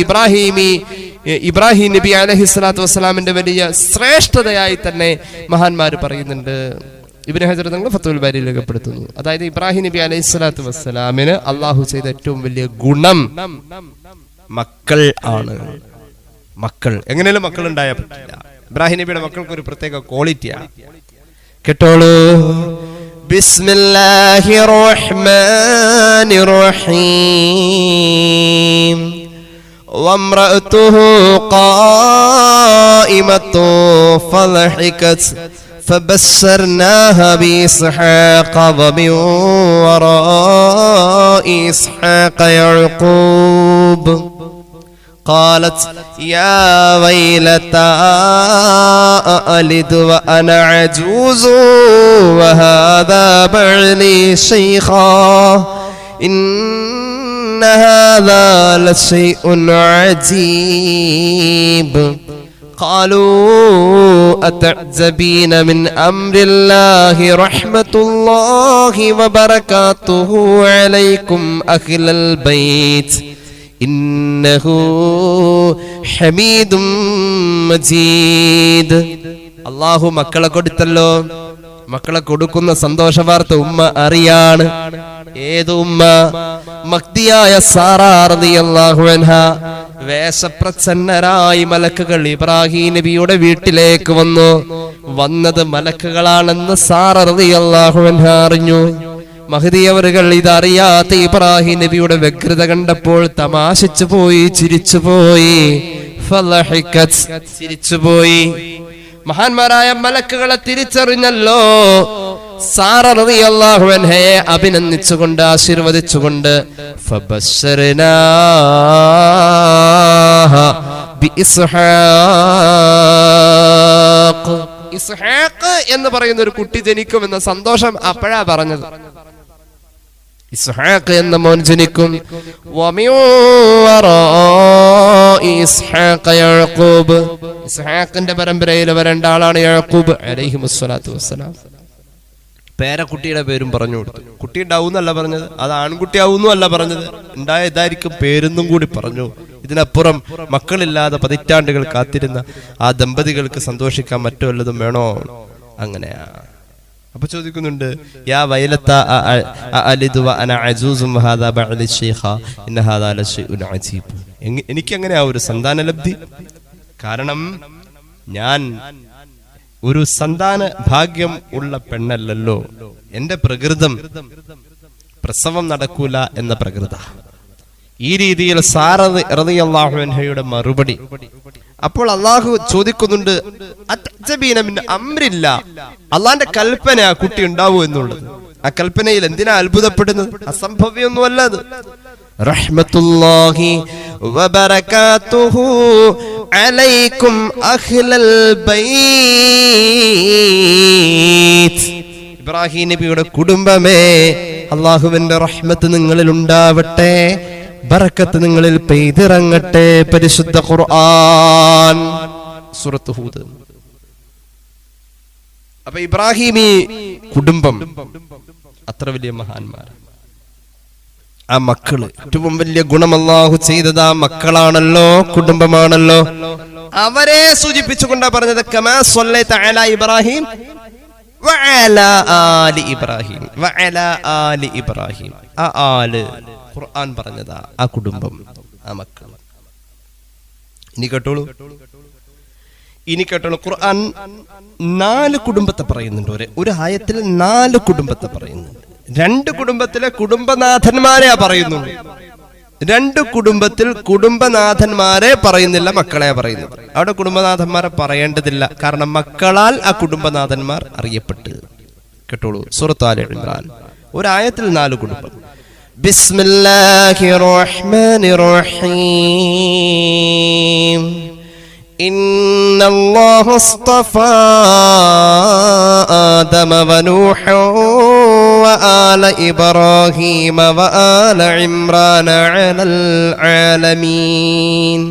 ഇബ്രാഹിം നബി അലൈഹി സ്വലാത്തു വസ്സലാമിന്റെ വലിയ ശ്രേഷ്ഠതയായി തന്നെ മഹാന്മാർ പറയുന്നുണ്ട്. ഇബ്നു ഹജർ തങ്ങൾ ഫത്ഹുൽ ബാരിയിൽ രേഖപ്പെടുത്തുന്നു. അതായത് ഇബ്രാഹിം നബി അലൈഹി സ്വലാത്തു വസ്സലാമിന് അള്ളാഹു ചെയ്ത ഏറ്റവും വലിയ ഗുണം മക്കൾ ആണ്. മക്കൾ എങ്ങനെയാലും മക്കൾ ഉണ്ടായാൽ പറ്റില്ല. ഇബ്രാഹിം നബിയുടെ മക്കൾക്ക് ഒരു പ്രത്യേക ക്വാളിറ്റിയാണ്. കേട്ടോളൂ. ബിസ്മില്ലാഹിർ റഹ്മാനിർ റഹീം. വംറഅതുഹു ഖായിമത്തു ഫളഹികത് فبشرناها بإسحاق ومن وراء إسحاق يعقوب قالت يا ويلتى ألد وأنا عجوز وهذا بعلي شيخا إن هذا لشيء عجيب قالوا أتعجبين من أمر الله رحمة الله وبركاته عليكم أهل البيت إنه حميد مجيد. അള്ളാഹു മക്കളെ കൊടുത്തല്ലോ. മക്കളെ കൊടുക്കുന്ന സന്തോഷ വാർത്ത ഉമ്മ അറിയാണ്. ഏത് ഉമ്മ? മഖ്ദിയായ സാറാ റളിയല്ലാഹു അൻഹാ. വേഷപ്രച്ഛന്നരായി മലക്കുകൾ ഇബ്രാഹിം നബിയുടെ വീട്ടിലേക്ക് വന്നത് മലക്കുകളാണെന്ന് സാറാ റളിയല്ലാഹു അൻഹാ അറിഞ്ഞു. മഹ്ദി അവറുകൾ ഇതറിയാത്ത ഇബ്രാഹിം നബിയുടെ വ്യഗ്രത കണ്ടപ്പോൾ തമാശിച്ചു പോയി, ചിരിച്ചുപോയി. ചിരിച്ചുപോയി. മഹാന്മാരായ മലക്കുകളെ തിരിച്ചറിഞ്ഞല്ലോ. സാറ റളിയല്ലാഹു അൻഹയെ അഭിനന്ദിച്ചുകൊണ്ട് ആശീർവദിച്ചുകൊണ്ട് ഫബശ്ശർനാഹാ ബിഇസ്ഹാഖ്. ഇസ്ഹാഖ് എന്ന് പറയുന്ന ഒരു കുട്ടി ജനിക്കുമെന്ന സന്തോഷം അപ്പോഴാ പറഞ്ഞത്. ഇസ്ഹാഖ് എന്ന മോൻ ജനിക്കും. ഇസ്ഹാഖിന്റെ പരമ്പരയിൽ വരേണ്ട ആളാണ് യാക്കൂബ് അലൈഹിമുസ്സലാത്തു വസ്സലാം. പേരക്കുട്ടിയുടെ പേരും പറഞ്ഞു കൊടുത്തു. കുട്ടി ഉണ്ടാവും എന്നല്ല പറഞ്ഞത്, അത് ആൺകുട്ടിയാവുന്നു അല്ല പറഞ്ഞത്, ഉണ്ടായ ഇതായിരിക്കും പേരെന്നും കൂടി പറഞ്ഞു. ഇതിനപ്പുറം മക്കളില്ലാതെ പതിറ്റാണ്ടുകൾ കാത്തിരുന്ന ആ ദമ്പതികൾക്ക് സന്തോഷിക്കാൻ മറ്റു വല്ലതും വേണോ? അങ്ങനെയാ. അപ്പൊ ചോദിക്കുന്നുണ്ട്, യാ വൈലത്ത അലിദു വഅന അജൂസും വഹാദാ ബഅദി ശൈഖ ഇന്ന ഹാദാ ലശൈഉൻ അജീബ്. എനിക്കങ്ങനെ ആ ഒരു സന്താന ലബ്ധി. കാരണം ഞാൻ ഒരു സന്താന ഭാഗ്യം ഉള്ള പെണ്ണല്ലല്ലോ. എന്റെ പ്രകൃതം പ്രസവം നടക്കൂല എന്ന പ്രകൃത. ഈ രീതിയിൽ സാറ റളിയല്ലാഹു അൻഹയുടെ മറുപടി. അപ്പോൾ അള്ളാഹു ചോദിക്കുന്നുണ്ട്, അമ്രില്ല, അള്ളാന്റെ കൽപ്പന ആ കുട്ടി ഉണ്ടാവൂ എന്നുള്ളത്. ആ കൽപ്പനയിൽ എന്തിനാ അത്ഭുതപ്പെടുന്നത്? അസംഭവ്യമൊന്നുമല്ല അത്. റഹ്മത്തുള്ളാഹി വബറകാതുഹു അലൈക്കും അഹ്ലൽ ബൈത്ത്. ഇബ്രാഹിം നബിയുടെ കുടുംബമേ, അള്ളാഹുവിന്റെ റഹ്മത്ത് നിങ്ങളിൽ ഉണ്ടാവട്ടെ, ബറക്കത്ത് നിങ്ങളിൽ പെയ്തിറങ്ങട്ടെ. പരിശുദ്ധ ഖുർആൻ സൂറത്ത് ഹൂദ്. അപ്പൊ ഇബ്രാഹിമി കുടുംബം അത്ര വലിയ മഹാന്മാർ. ആ മക്കള് ഏറ്റവും വലിയ ഗുണം അല്ലാഹു ചെയ്തത് ആ മക്കളാണല്ലോ, കുടുംബമാണല്ലോ. അവരെ സൂചിപ്പിച്ചുകൊണ്ടാ പറഞ്ഞത്, കമാ സ്വല്ലൈത അലാ ഇബ്രാഹിം വഅലാ ആലി ഇബ്രാഹിം വഅലാ ആലി ഇബ്രാഹിം. ആ ആല് ഖുർആൻ പറഞ്ഞതാ, ആ കുടുംബം, ആ മക്കൾ. ഇനി കേട്ടോളൂ. ഖുർആൻ 4 കുടുംബത്തെ പറയുന്നുണ്ട്. ഒരു ആയത്തിൽ 4 കുടുംബത്തെ പറയുന്നുണ്ട്. 2 കുടുംബത്തിലെ കുടുംബനാഥന്മാരെ പറയുന്നുള്ളൂ. 2 കുടുംബത്തിൽ കുടുംബനാഥന്മാരെ പറയുന്നില്ല, മക്കളെ പറയുന്നത്. അവിടെ കുടുംബനാഥന്മാരെ പറയേണ്ടതില്ല, കാരണം മക്കളാൽ ആ കുടുംബനാഥന്മാർ അറിയപ്പെട്ടു. കേട്ടോളൂ, സൂറത്ത് ആല ഇംറാൻ. ഒരു ആയത്തിൽ 4 കുടുംബം. ബിസ്മില്ലാഹിർ റഹ്മാനിർ റഹീം. ഇന്നല്ലാഹു അസ്തഫാ ആദമ വനൂഹൻ വആല ഇബ്രാഹീമ വആല ഇംറാന അലൽ ആലമീൻ.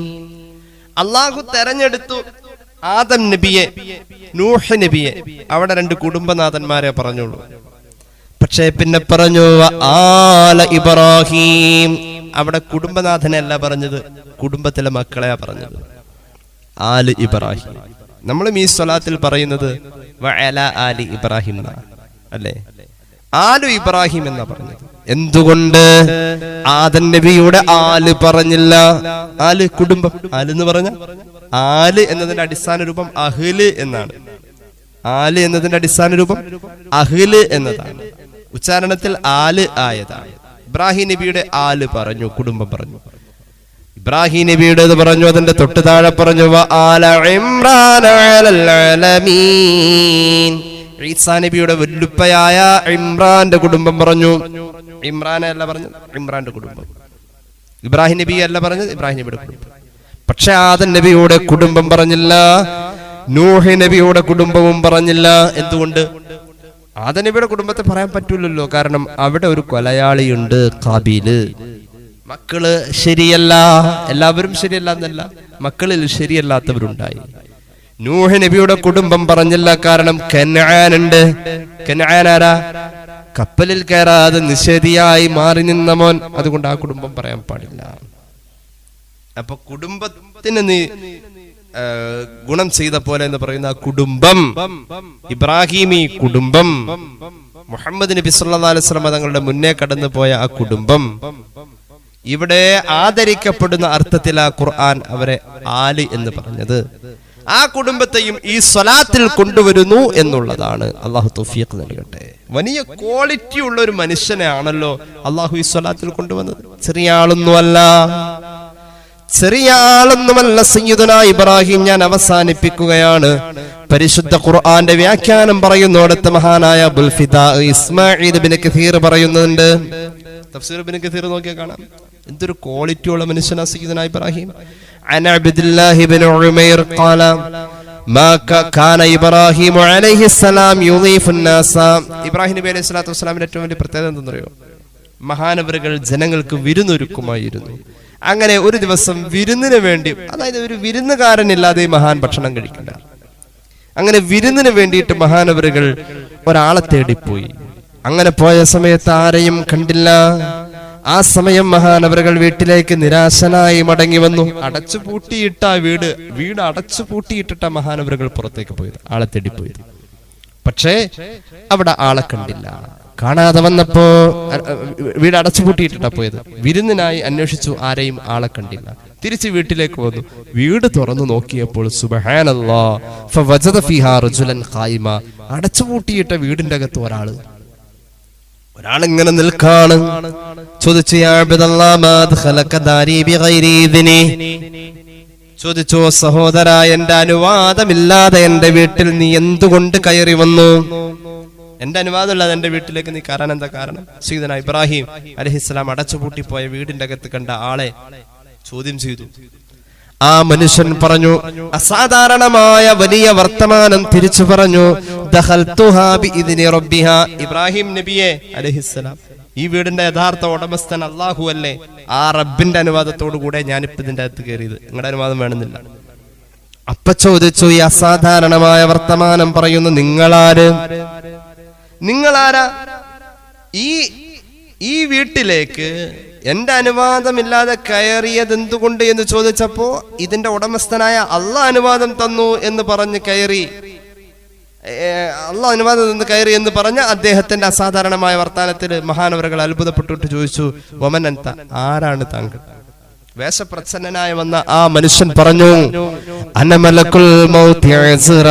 അല്ലാഹു തെരഞ്ഞെടുത്തു ആദം നബിയെ, നൂഹ് നബിയെ. അവിടെ 2 കുടുംബനാഥന്മാരെ പറഞ്ഞുള്ളൂ. പക്ഷേ പിന്നെ പറഞ്ഞു ആല ഇബ്രാഹീം. അവിടെ കുടുംബനാഥനല്ല പറഞ്ഞത്, കുടുംബത്തിലെ മക്കളെയാ പറഞ്ഞത്. ആല് ഇബ്രാഹിം. നമ്മളും ഈ സ്വലാത്തിൽ പറയുന്നത് വഅല ആലി ഇബ്രാഹിം അല്ലേ? ആലു ഇബ്രാഹിം എന്നാ പറഞ്ഞത്. എന്തുകൊണ്ട് ആദം നബിയുടെ ആല് പറഞ്ഞില്ല? ആല് കുടുംബം. ആല് എന്ന് പറഞ്ഞ ആല് എന്നതിന്റെ അടിസ്ഥാന രൂപം അഹ്ല് എന്നാണ്. ആല് എന്നതിന്റെ അടിസ്ഥാന രൂപം അഹ്ല് എന്നതാണ്. ഉച്ചാരണത്തിൽ ആല് ആയതാണ്. ഇബ്രാഹിം നബിയുടെ ആല് പറഞ്ഞു, കുടുംബം പറഞ്ഞു. ഇബ്രാഹിം നബിയുടെ പറഞ്ഞു, അതിന്റെ തൊട്ട് താഴെ പറഞ്ഞു വആല ഇംറാന അലൽ ആലമീൻ. ഈസാ നബിയുടെ വല്ലുപ്പയായ ഇമ്രാന്റെ കുടുംബം പറഞ്ഞു. ഇമ്രാനെ അല്ല പറഞ്ഞത്, ഇമ്രാന്റെ കുടുംബം. ഇബ്രാഹിം നബി അല്ല പറഞ്ഞത്, ഇബ്രാഹിം നബിയുടെ കുടുംബം. പക്ഷെ ആദം നബിയുടെ കുടുംബം പറഞ്ഞില്ല, നൂഹ് നബിയുടെ കുടുംബവും പറഞ്ഞില്ല. എന്തുകൊണ്ട്? ആദം നബിയുടെ കുടുംബത്തെ പറയാൻ പറ്റൂലല്ലോ, കാരണം അവിടെ ഒരു കൊലയാളിയുണ്ട്, ഖാബീല്. മക്കള് ശരിയല്ല, എല്ലാവരും ശരിയല്ല എന്നല്ല, മക്കളിൽ ശരിയല്ലാത്തവരുണ്ടായി. നൂഹ് നബിയുടെ കുടുംബം പറഞ്ഞില്ല, കാരണം കനാൻ ഉണ്ട്. കനാൻ ആരാ? കപ്പലിൽ കയറാതെ നിഷേധിയായി മാറി നിന്ന മോൻ. അതുകൊണ്ട് ആ കുടുംബം പറയാൻ പാടില്ല. അപ്പൊ കുടുംബത്തിന് നീ ഗുണം ചെയ്ത പോലെ എന്ന് പറയുന്ന കുടുംബം, ഇബ്രാഹിമി കുടുംബം, മുഹമ്മദ് നബി സല്ലല്ലാഹു അലൈഹി വസല്ലം തങ്ങളുടെ മുന്നേ കടന്നു പോയ ആ കുടുംബം, ഇവിടെ ആദരിക്കപ്പെടുന്ന അർത്ഥത്തിൽ ആ ഖുർആൻ അവരെ ആല് എന്ന് പറഞ്ഞത്. ആ കുടുംബത്തെയും ഈ സ്വലാത്തിൽ കൊണ്ടുവരുന്നു എന്നുള്ളതാണ്. അള്ളാഹു തൗഫീഖ് നൽകട്ടെ. വലിയ ക്വാളിറ്റി ഉള്ള ഒരു മനുഷ്യനെയാണല്ലോ അള്ളാഹു ഈ സ്വലാത്തിൽ കൊണ്ടുവന്നത്. ചെറിയ ആളൊന്നുമല്ല, ചെറിയ ആളൊന്നുമല്ല സയ്യിദുനാ ഇബ്രാഹിം. ഞാൻ അവസാനിപ്പിക്കുകയാണ്. പരിശുദ്ധ ഖുർആന്റെ വ്യാഖ്യാനം പറയുന്നിടത്ത് മഹാനായ അബുൽ ഫിദാ ഇസ്മാഈൽ ഇബ്നു കസീർ പറയുന്നുണ്ട്. തഫ്സീർ ഇബ്നു കസീർ നോക്കിയാൽ കാണാം എന്തൊരു ക്വാളിറ്റി ഉള്ള മനുഷ്യനാ സയ്യിദുനാ ഇബ്രാഹിം. عن عبد الله بن عمير قال ما كان إبراهيم عليه السلام يضيف الناس. ഇബ്രാഹിം നബി അലൈഹി സ്വലാത്തു വസ്സലാമിന്റെ ഏറ്റവും വലിയ പ്രത്യേകത എന്തെന്നറിയോ? മഹാനവറുകൾ ജനങ്ങൾക്ക് വിരുന്നൊരുക്കുമായിരുന്നു. അങ്ങനെ ഒരു ദിവസം വിരുന്നിന് വേണ്ടി, അതായത് ഒരു വിരുന്നുകാരനില്ലാതെ മഹാൻ ഭക്ഷണം കഴിക്കില്ല. അങ്ങനെ വിരുന്നിന് വേണ്ടിയിട്ട് മഹാനവറുകൾ ഒരാളെ തേടിപ്പോയി. അങ്ങനെ പോയ സമയത്ത് ആരെയും കണ്ടില്ല. ആ സമയം മഹാനവറുകൾ വീട്ടിലേക്ക് നിരാശനായി മടങ്ങി വന്നു. അടച്ചു പൂട്ടിയിട്ട വീട് അടച്ചു പൂട്ടിയിട്ടിട്ട മഹാനവറുകൾ പുറത്തേക്ക് പോയത്, ആളെ തേടിപ്പോയത്. പക്ഷേ അവിടെ ആളെ കണ്ടില്ല. കാണാതെ വന്നപ്പോ വീട് അടച്ചു പൂട്ടിയിട്ടിട്ടാ പോയത്. വിരുന്നിനായി അന്വേഷിച്ചു, ആരെയും ആളെ കണ്ടില്ല. തിരിച്ച് വീട്ടിലേക്ക് വന്നു. വീട് തുറന്നു നോക്കിയപ്പോൾ സുബ്ഹാനല്ലാഹ് ഫവജദ ഫീഹാ റജുലൻ ഖായിമ. അടച്ചു പൂട്ടിയിട്ട വീടിന്റെ അകത്ത് ഒരാളിങ്ങനെ നിൽക്കാണ്. ചോദിച്ചു, യാ അബ്ദല്ലാഹ് മാ ദഖലക ദാരി ബിഗൈരി ഇദ്നി. ചോദിച്ചു, സഹോദര, എന്റെ അനുവാദമില്ലാതെ എന്റെ വീട്ടിൽ നീ എന്തുകൊണ്ട് കയറി വന്നു? എന്റെ അനുവാദമില്ലാതെ എന്റെ വീട്ടിലേക്ക് നീ കയറാൻ എന്താ കാരണം? സയ്യിദുനാ ഇബ്രാഹിം അലൈഹിസ്സലാം അടച്ചുപൂട്ടിപ്പോയ വീടിന്റെ അകത്ത് കണ്ട ആളെ ചോദ്യം ചെയ്തു. ആ മനുഷ്യൻ പറഞ്ഞു, അസാധാരണമായ വലിയ വർത്തമാനം തിരിച്ചു പറഞ്ഞു. ദഖൽതുഹാ ബിഇദ്നി റബ്ബിഹാ. ഇബ്രാഹിം നബിയെ അലൈഹിസ്സലാം, ഈ വീടിന്റെ യഥാർത്ഥ ഉടമസ്ഥൻ അല്ലാഹു അല്ലേ? ആ റബ്ബിന്റെ അനുവാദത്തോടു കൂടെ ഞാനിപ്പോ ഇതിന്റെ അകത്ത് കയറിയത്, നിങ്ങളുടെ അനുവാദം വേണമെന്നില്ല. അപ്പൊ ചോദിച്ചു, ഈ അസാധാരണമായ വർത്തമാനം പറയുന്നു നിങ്ങളാരാ? ഈ വീട്ടിലേക്ക് എന്റെ അനുവാദമില്ലാതെ കയറിയത് എന്തുകൊണ്ട് എന്ന് ചോദിച്ചപ്പോ ഇതിന്റെ ഉടമസ്ഥനായ അള്ളാഹ് അനുവാദം തന്നു എന്ന് പറഞ്ഞ് കയറി, അള്ളാഹ് അനുവാദം തന്നു കയറി എന്ന് പറഞ്ഞ അദ്ദേഹത്തിന്റെ അസാധാരണമായ വർത്താനത്തിൽ മഹാനവറുകൾ അത്ഭുതപ്പെട്ടിട്ട് ചോദിച്ചു, വമൻ അൻത, ആരാണ് താങ്കൾ? വേഷപ്രച്ഛന്നനായി വന്ന ആ മനുഷ്യൻ പറഞ്ഞു, അന മലക്കുൽ മൗതി ഇസ്രായീൽ.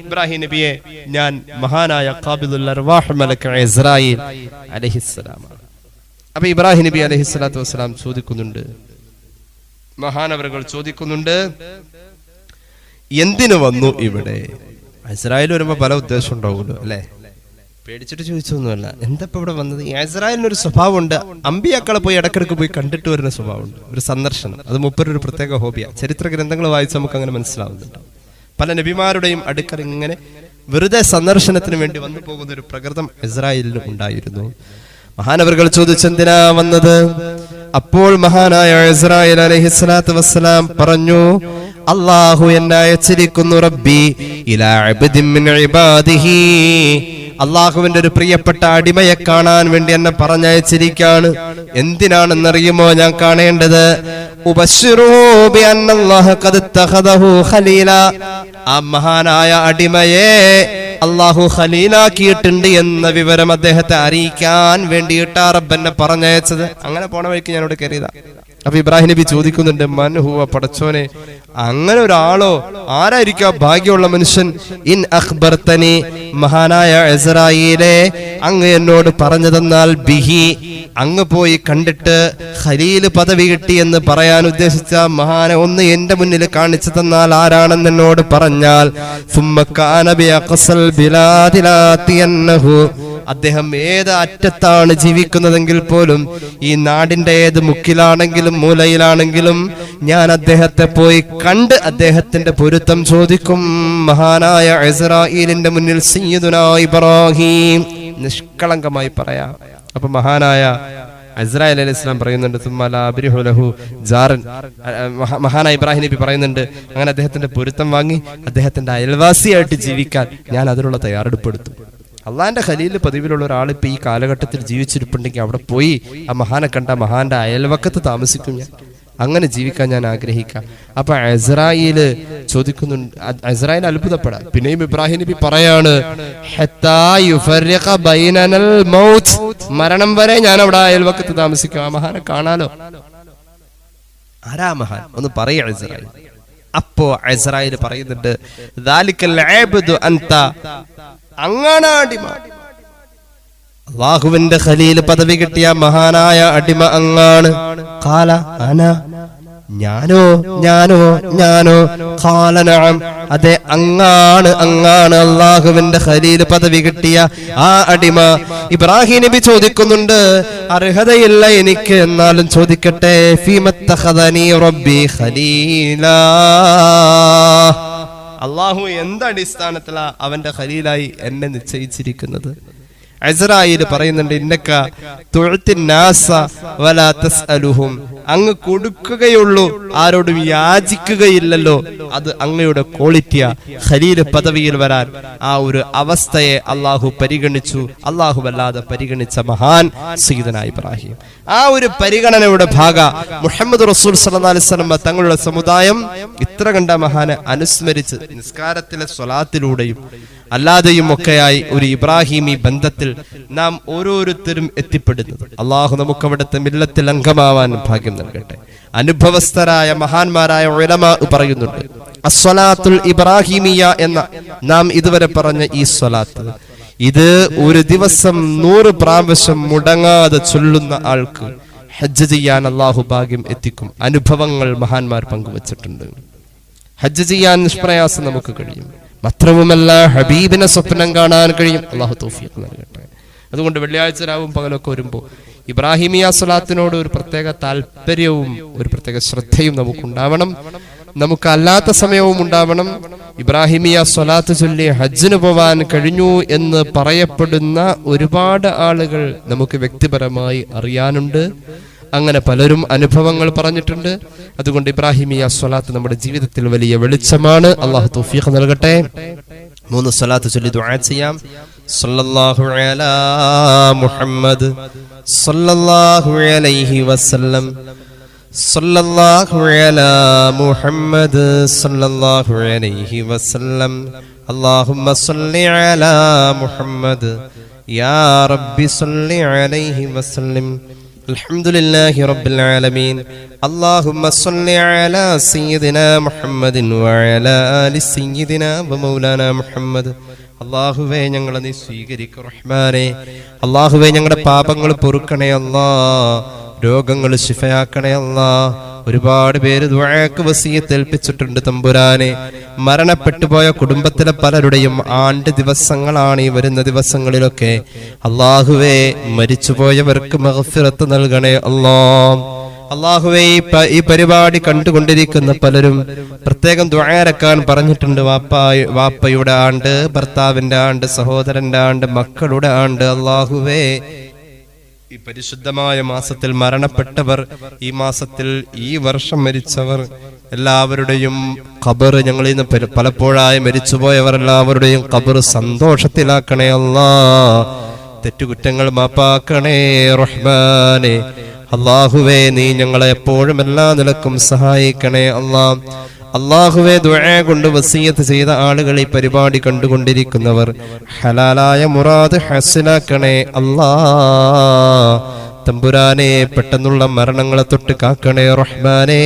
ഇബ്രാഹിം നബിയെ, ഞാൻ മഹാനായ ഖാബിദുൽ അർവാഹ് മലക്ക് ഇസ്രായീൽ അലൈഹിസ്സലാം. അപ്പൊ ഇബ്രാഹിം നബി അലൈഹിസ്സലാത്തു വസ്സലാം ചോദിക്കുന്നുണ്ട്, മഹാനവറുകൾ ചോദിക്കുന്നുണ്ട്, എന്തിനു വന്നു ഇവിടെ? ഇസ്രായേൽ വരുമ്പോ പല ഉദ്ദേശം ഉണ്ടാവുമല്ലോ അല്ലെ? പേടിച്ചിട്ട് ചോദിച്ചൊന്നുമല്ല, എന്താ ഇപ്പൊ ഇവിടെ വന്നത്? ഇസ്രായേലിനൊരു സ്വഭാവമുണ്ട്, അമ്പിയാക്കളെ പോയി ഇടക്കിടക്ക് പോയി കണ്ടിട്ട് വരുന്ന സ്വഭാവമുണ്ട്, ഒരു സന്ദർശനം. അത് മൂപ്പരൊരു പ്രത്യേക ഹോബിയാണ്. ചരിത്ര ഗ്രന്ഥങ്ങൾ വായിച്ച് നമുക്ക് അങ്ങനെ മനസ്സിലാവുന്നുണ്ട്. പല നബിമാരുടെയും അടുക്കൽ ഇങ്ങനെ വെറുതെ സന്ദർശനത്തിന് വേണ്ടി വന്നു പോകുന്ന ഒരു പ്രകൃതം ഇസ്രായേലിന് ഉണ്ടായിരുന്നു. മഹാനവറുകൾ ചോദിച്ചെന്തിനാ വന്നത്? അപ്പോൾ മഹാനായ ഇസ്രായേൽ അലൈഹിസ്സലാത്തു വസ്സലാം പറഞ്ഞു, അല്ലാഹു എന്നെ അയച്ചിരിക്കുന്നു റബ്ബി ഇലാ അബ്ദിൻ മിൻ ഇബാദിഹി, അള്ളാഹുവിന്റെ ഒരു പ്രിയപ്പെട്ട അടിമയെ കാണാൻ വേണ്ടി എന്നെ പറഞ്ഞയച്ചിരിക്കാണ്. എന്തിനാണെന്നറിയുമോ ഞാൻ കാണേണ്ടത്? ആ മഹാനായ അടിമയെ അള്ളാഹു ഖലീലാക്കിയിട്ടുണ്ട് എന്ന വിവരം അദ്ദേഹത്തെ അറിയിക്കാൻ വേണ്ടിയിട്ടാ റബ്ബെന്നെ പറഞ്ഞയച്ചത്. അങ്ങനെ പോണ വഴിക്ക് ഞാനിവിടെ കയറിയതാ. അപ്പൊ ഇബ്രാഹിം നബി ചോദിക്കുന്നുണ്ട്, മൻ ഹുവ, പടച്ചോനെ അങ്ങനെ ഒരാളോ, ആരായിരിക്കും ഭാഗ്യമുള്ള മനുഷ്യൻ? ഇൻ അഖ്ബർതനി, മഹാനായ ഇസ്രായേലേ അങ്ങ് എന്നോട് പറഞ്ഞു തന്നാൽ, ബിഹി, അങ്ങ് പോയി കണ്ടിട്ട് ഖലീൽ പദവി കിട്ടി എന്ന് പറയാൻ ഉദ്ദേശിച്ച മഹാനെ ഒന്ന് എന്റെ മുന്നിൽ കാണിച്ചു തന്നാൽ, ആരാണെന്ന് എന്നോട് പറഞ്ഞാൽ, സുമ്മ കാന ബി അഖ്സൽ ബിലാദി ലാ തിയന്നഹു, അദ്ദേഹം ഏത് അറ്റത്താണ് ജീവിക്കുന്നതെങ്കിൽ പോലും, ഈ നാടിന്റെ ഏത് മുക്കിലാണെങ്കിലും മൂലയിലാണെങ്കിലും ഞാൻ അദ്ദേഹത്തെ പോയി കണ്ട് അദ്ദേഹത്തിന്റെ പൊരുത്തം ചോദിക്കും. മഹാനായ ഇസ്രായേലിന്റെ മുന്നിൽ സയ്യിദുനാ ഇബ്രാഹിം നിഷ്കളങ്കമായി പറയാം. അപ്പൊ മഹാനായ ഇസ്രായേൽ അലൈഹി ഇസ്ലാം പറയുന്നുണ്ട്, മഹാനായ ഇബ്രാഹിം നബി പറയുന്നുണ്ട്, അങ്ങനെ അദ്ദേഹത്തിന്റെ പൊരുത്തം വാങ്ങി അദ്ദേഹത്തിന്റെ അയൽവാസിയായിട്ട് ജീവിക്കാൻ ഞാൻ അതിനുള്ള തയ്യാറെടുപ്പെടുത്തും. അള്ളാന്റെ ഖലീൽ പതിവിലുള്ള ഒരാൾ ഇപ്പൊ ഈ കാലഘട്ടത്തിൽ ജീവിച്ചിരിപ്പുണ്ടെങ്കിൽ അവിടെ പോയി ആ മഹാനെ കണ്ട മഹാന്റെ അയൽവക്കത്ത് താമസിക്കും ഞാൻ. അങ്ങനെ ജീവിക്കാൻ ഞാൻ ആഗ്രഹിക്കാം. അപ്പൊ ഇസ്രായേല് ചോദിക്കുന്നുണ്ട്, ഇസ്രായേൽ അത്ഭുതപ്പെടാം. പിന്നെയും ഇബ്രാഹിം നബി പറയാണ്, മരണം വരെ ഞാൻ അവിടെ അയൽവക്കത്ത് താമസിക്കാം. ആ മഹാനെ കാണാലോ. ആരാ മഹാൻ ഒന്ന് പറയാ ഇസ്രായേൽ. അപ്പോ ഇസ്രായേൽ പറയുന്നുണ്ട്, അങ്ങാണ് അടിമ, അല്ലാഹുവിന്റെ ഖലീൽ പദവി കിട്ടിയ മഹാനായ അടിമ അങ്ങാണ്. ഖാല അന, ഞാനോ ഞാനോ ഞാനോ? ഖാല നഅം, അതെ അങ്ങാണ് അങ്ങാണ് അല്ലാഹുവിന്റെ ഖലീൽ പദവി കിട്ടിയ ആ അടിമ. ഇബ്രാഹിം നബി ചോദിക്കുന്നുണ്ട്, അർഹതയില്ല എനിക്ക്, എന്നാലും ചോദിക്കട്ടെ, ഫീമത്തഖദനി റബ്ബി ഖലീലാ, അള്ളാഹു എന്തടിസ്ഥാനത്തിലാ അവന്റെ ഖലീലായി എന്നെ നിശ്ചയിച്ചിരിക്കുന്നത്? ഇസ്രായേൽ പറയുന്നുണ്ട്, ഇന്നക തുഅ്തി നാസ വലാ തസ്അലുഹും, അങ്ങ് കൊടുക്കുകയുള്ളൂ, ആരോടും യാചിക്കുകയില്ലല്ലോ. അത് അങ്ങയുടെ ക്വാളിറ്റിയാ. ഖലീൽ പദവിയിൽ വരാൻ ആ ഒരു അവസ്ഥയെ അള്ളാഹു പരിഗണിച്ചു. അള്ളാഹു വല്ലാതെ പരിഗണിച്ച മഹാൻ സയ്യിദുനാ ഇബ്രാഹിം. ആ ഒരു പരിഗണനയുടെ ഭാഗ മുഹമ്മദ് റസൂൽ സല്ലല്ലാഹു അലൈഹി വസല്ലം തങ്ങളുടെ സമുദായം ഇത്ര കണ്ട മഹാനെ അനുസ്മരിച്ച് നിസ്കാരത്തിലെ സ്വലാത്തിലൂടെയും അല്ലാതെയും ഒക്കെയായി ഒരു ഇബ്രാഹിമി ബന്ധത്തിൽ നാം ഓരോരുത്തരും എത്തിപ്പെടുന്നത്. അള്ളാഹു നമുക്ക് അവിടുത്തെ മില്ലത്തിൽ അംഗമാവാൻ ഭാഗ്യം നൽകട്ടെ. അനുഭവസ്ഥരായ മഹാന്മാരായ ഉലമാ പറയുന്നുണ്ട്, അസ്സലാത്തുൽ ഇബ്രാഹിമിയ എന്ന നാം ഇതുവരെ പറഞ്ഞ ഈ സ്വലാത്ത്, ഇത് ഒരു ദിവസം 100 പ്രാവശ്യം മുടങ്ങാതെ ചൊല്ലുന്ന ആൾക്ക് ഹജ്ജ് ചെയ്യാൻ അള്ളാഹു ഭാഗ്യം എത്തിക്കും. അനുഭവങ്ങൾ മഹാന്മാർ പങ്കുവച്ചിട്ടുണ്ട്. ഹജ്ജ് ചെയ്യാൻ നിഷ്പ്രയാസം നമുക്ക് കഴിയും. മാത്രവുമല്ല ഹബീബിനെ സ്വപ്നം കാണാൻ കഴിയും. അള്ളാഹു തൗഫീഖ് നൽകട്ടെ. അതുകൊണ്ട് വെള്ളിയാഴ്ച രാവും പകലൊക്കെ വരുമ്പോൾ ഇബ്രാഹിമിയ സ്വലാത്തിനോട് ഒരു പ്രത്യേക താല്പര്യവും ഒരു പ്രത്യേക ശ്രദ്ധയും നമുക്കുണ്ടാവണം. നമുക്ക് അല്ലാത്ത സമയവും ഉണ്ടാവണം. ഇബ്രാഹിമിയ സ്വലാത്ത് ചൊല്ലി ഹജ്ജിന് പോവാൻ കഴിഞ്ഞു എന്ന് പറയപ്പെടുന്ന ഒരുപാട് ആളുകൾ നമുക്ക് വ്യക്തിപരമായി അറിയാനുണ്ട്. അങ്ങനെ പലരും അനുഭവങ്ങൾ പറഞ്ഞിട്ടുണ്ട്. അതുകൊണ്ട് ഇബ്രാഹിമിയ സ്വലാത്ത് നമ്മുടെ ജീവിതത്തിൽ വലിയ വെളിച്ചമാണ്. അള്ളാഹു തൗഫീഖ് നൽകട്ടെ. 3 സ്വലാത്ത് ചൊല്ലി ദുആ ചെയ്യാം. സല്ലല്ലാഹു അലാ മുഹമ്മദ് സല്ലല്ലാഹു അലൈഹി വസല്ലം, സല്ലല്ലാഹു അലാ മുഹമ്മദ് സല്ലല്ലാഹു അലൈഹി വസല്ലം, അല്ലാഹുമ്മ സല്ലി അലാ മുഹമ്മദ് യാ റബ്ബി സല്ലി അലൈഹി വസല്ലം. അൽഹംദുലില്ലാഹി റബ്ബിൽ ആലമീൻ. അല്ലാഹുമ്മ സല്ലി അലാ സയ്യിദിനാ മുഹമ്മദിൻ വഅലാ ആലി സയ്യിദിനാ വമൗലാനാ മുഹമ്മദ്. അല്ലാഹുവേ ഞങ്ങളെ നീ സ്വീകരിക്കുക റഹ്മാനേ. അല്ലാഹുവേ ഞങ്ങളുടെ പാപങ്ങൾ പൊറുക്കണേ അല്ലാ, രോഗങ്ങൾ ശിഫയാക്കണേ അല്ലാ. ഒരുപാട് പേര് ദുആക്ക് വസിയത്ത് ഏൽപ്പിച്ചിട്ടുണ്ട് തമ്പുരാനെ. മരണപ്പെട്ടു പോയ കുടുംബത്തിലെ പലരുടെയും ആണ്ട് ദിവസങ്ങളാണ് ഈ വരുന്ന ദിവസങ്ങളിലൊക്കെ. അല്ലാഹുവേ, മരിച്ചുപോയവർക്ക് മഗ്ഫിറത്ത് നൽകണേ അല്ലാഹ്. അല്ലാഹുവേ, ഈ പരിപാടി കണ്ടുകൊണ്ടിരിക്കുന്ന പലരും പ്രത്യേകം ദുആരക്കാൻ പറഞ്ഞിട്ടുണ്ട്. വാപ്പയുടെ ആണ്ട്, ഭർത്താവിന്റെ ആണ്ട്, സഹോദരന്റെ ആണ്ട്, മക്കളുടെ ആണ്ട്. അല്ലാഹുവേ, ഈ പരിശുദ്ധമായ മാസത്തിൽ മരണപ്പെട്ടവർ, ഈ മാസത്തിൽ ഈ വർഷം മരിച്ചവർ എല്ലാവരുടെയും ഖബർ, ഞങ്ങളിൽ നിന്ന് പലപ്പോഴായി മരിച്ചുപോയവർ എല്ലാവരുടെയും ഖബർ സന്തോഷത്തിലാക്കണേ അല്ലാഹ്. തെറ്റുകുറ്റങ്ങൾ മാപ്പാക്കണേ റഹ്മാനെ. അല്ലാഹുവേ, നീ ഞങ്ങളെ എപ്പോഴും എല്ലാ നിലക്കും സഹായിക്കണേ അല്ലാഹ്. അല്ലാഹുവേ, ദുആ കൊണ്ട് വസിയത്ത് ചെയ്ത ആളുകൾ, ഈ പരിപാടി കണ്ടുകൊണ്ടിരിക്കുന്നവർ ഹലാലായ മുറാദ് ഹസിലാക്കണേ അല്ലാഹ്. തമ്പുരാനെ, പെട്ടെന്നുള്ള മരണങ്ങളെ തൊട്ട് കാക്കണേ റഹ്മാനേ.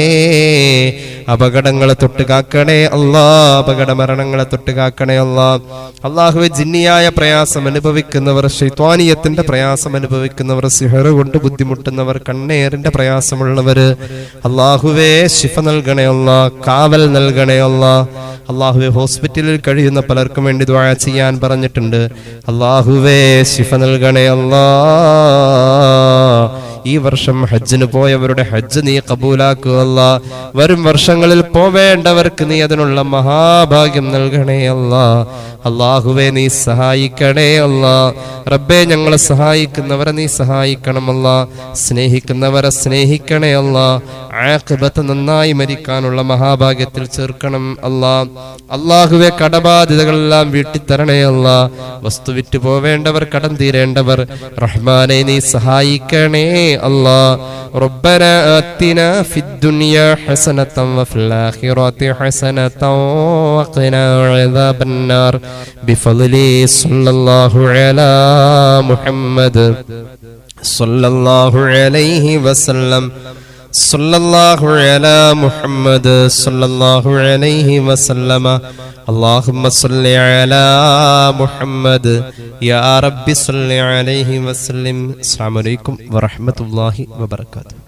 അപകടങ്ങളെ തൊട്ട് കാക്കണേ അല്ലാഹ്. അപകട മരണങ്ങളെ തൊട്ട് കാക്കണേ അല്ലാഹ്. അല്ലാഹുവേ, ജിന്നിയായ പ്രയാസം അനുഭവിക്കുന്നവർ, ശൈത്വാനിയത്തിന്റെ പ്രയാസം അനുഭവിക്കുന്നവർ, സിഹർ കൊണ്ട് ബുദ്ധിമുട്ടുന്നവർ, കണ്ണേറിന്റെ പ്രയാസമുള്ളവര്, അല്ലാഹുവേ ശിഫ നൽകണേ അല്ലാഹ്. കാവൽ നൽകണേ അല്ലാഹ്. അല്ലാഹുവേ, ഹോസ്പിറ്റലിൽ കഴിയുന്ന പലർക്കും വേണ്ടി ദുആ ചെയ്യാൻ പറഞ്ഞിട്ടുണ്ട്. അല്ലാഹുവേ, ശിഫ നൽകണേ അല്ലാഹ്. ഈ വർഷം ഹജ്ജിന് പോയവരുടെ ഹജ്ജ് നീ കബൂലാക്കുക അല്ലാഹ്. വരും വർഷങ്ങളിൽ പോവേണ്ടവർക്ക് നീ അതിനുള്ള മഹാഭാഗ്യം നൽകണേ അല്ലാഹ്. അല്ലാഹുവേ, നീ സഹായിക്കണേ അല്ലാഹ്. റബ്ബേ, ഞങ്ങളെ സഹായിക്കുന്നവരെ നീ സഹായിക്കണം അല്ലാഹ്. സ്നേഹിക്കുന്നവരെ സ്നേഹിക്കണേ അല്ലാഹ്. ആഖിബത്ത് നന്നായി മരിക്കാനുള്ള മഹാഭാഗ്യത്തിൽ ചേർക്കണം അല്ലാഹ്. അല്ലാഹുവേ, കടബാധ്യതകളെല്ലാം വീട്ടിത്തരണേ അല്ലാഹ്. വസ്തു വിറ്റ് പോവേണ്ടവർ, കടം തീരേണ്ടവർ, റഹ്മാനെ നീ സഹായിക്കണേ അല്ലാഹ്. റബ്ബനാ ആതിനാ ഫിദ്ദുനിയാ ഹസനതൻ വഫിൽ ആഖിറതി ഹസനതൻ വഖിനാ അദാബന്നാർ ബിഫദ്ലി സല്ലല്ലാഹു അലാ മുഹമ്മദ് സല്ലല്ലാഹു അലൈഹി വസല്ലം. സല്ലല്ലാഹു അലാ മുഹമ്മദ് സല്ലല്ലാഹു അലൈഹി വസല്ലമ. اللهم صل على محمد يا رب صل عليه وسلم. السلام عليكم ورحمة الله وبركاته.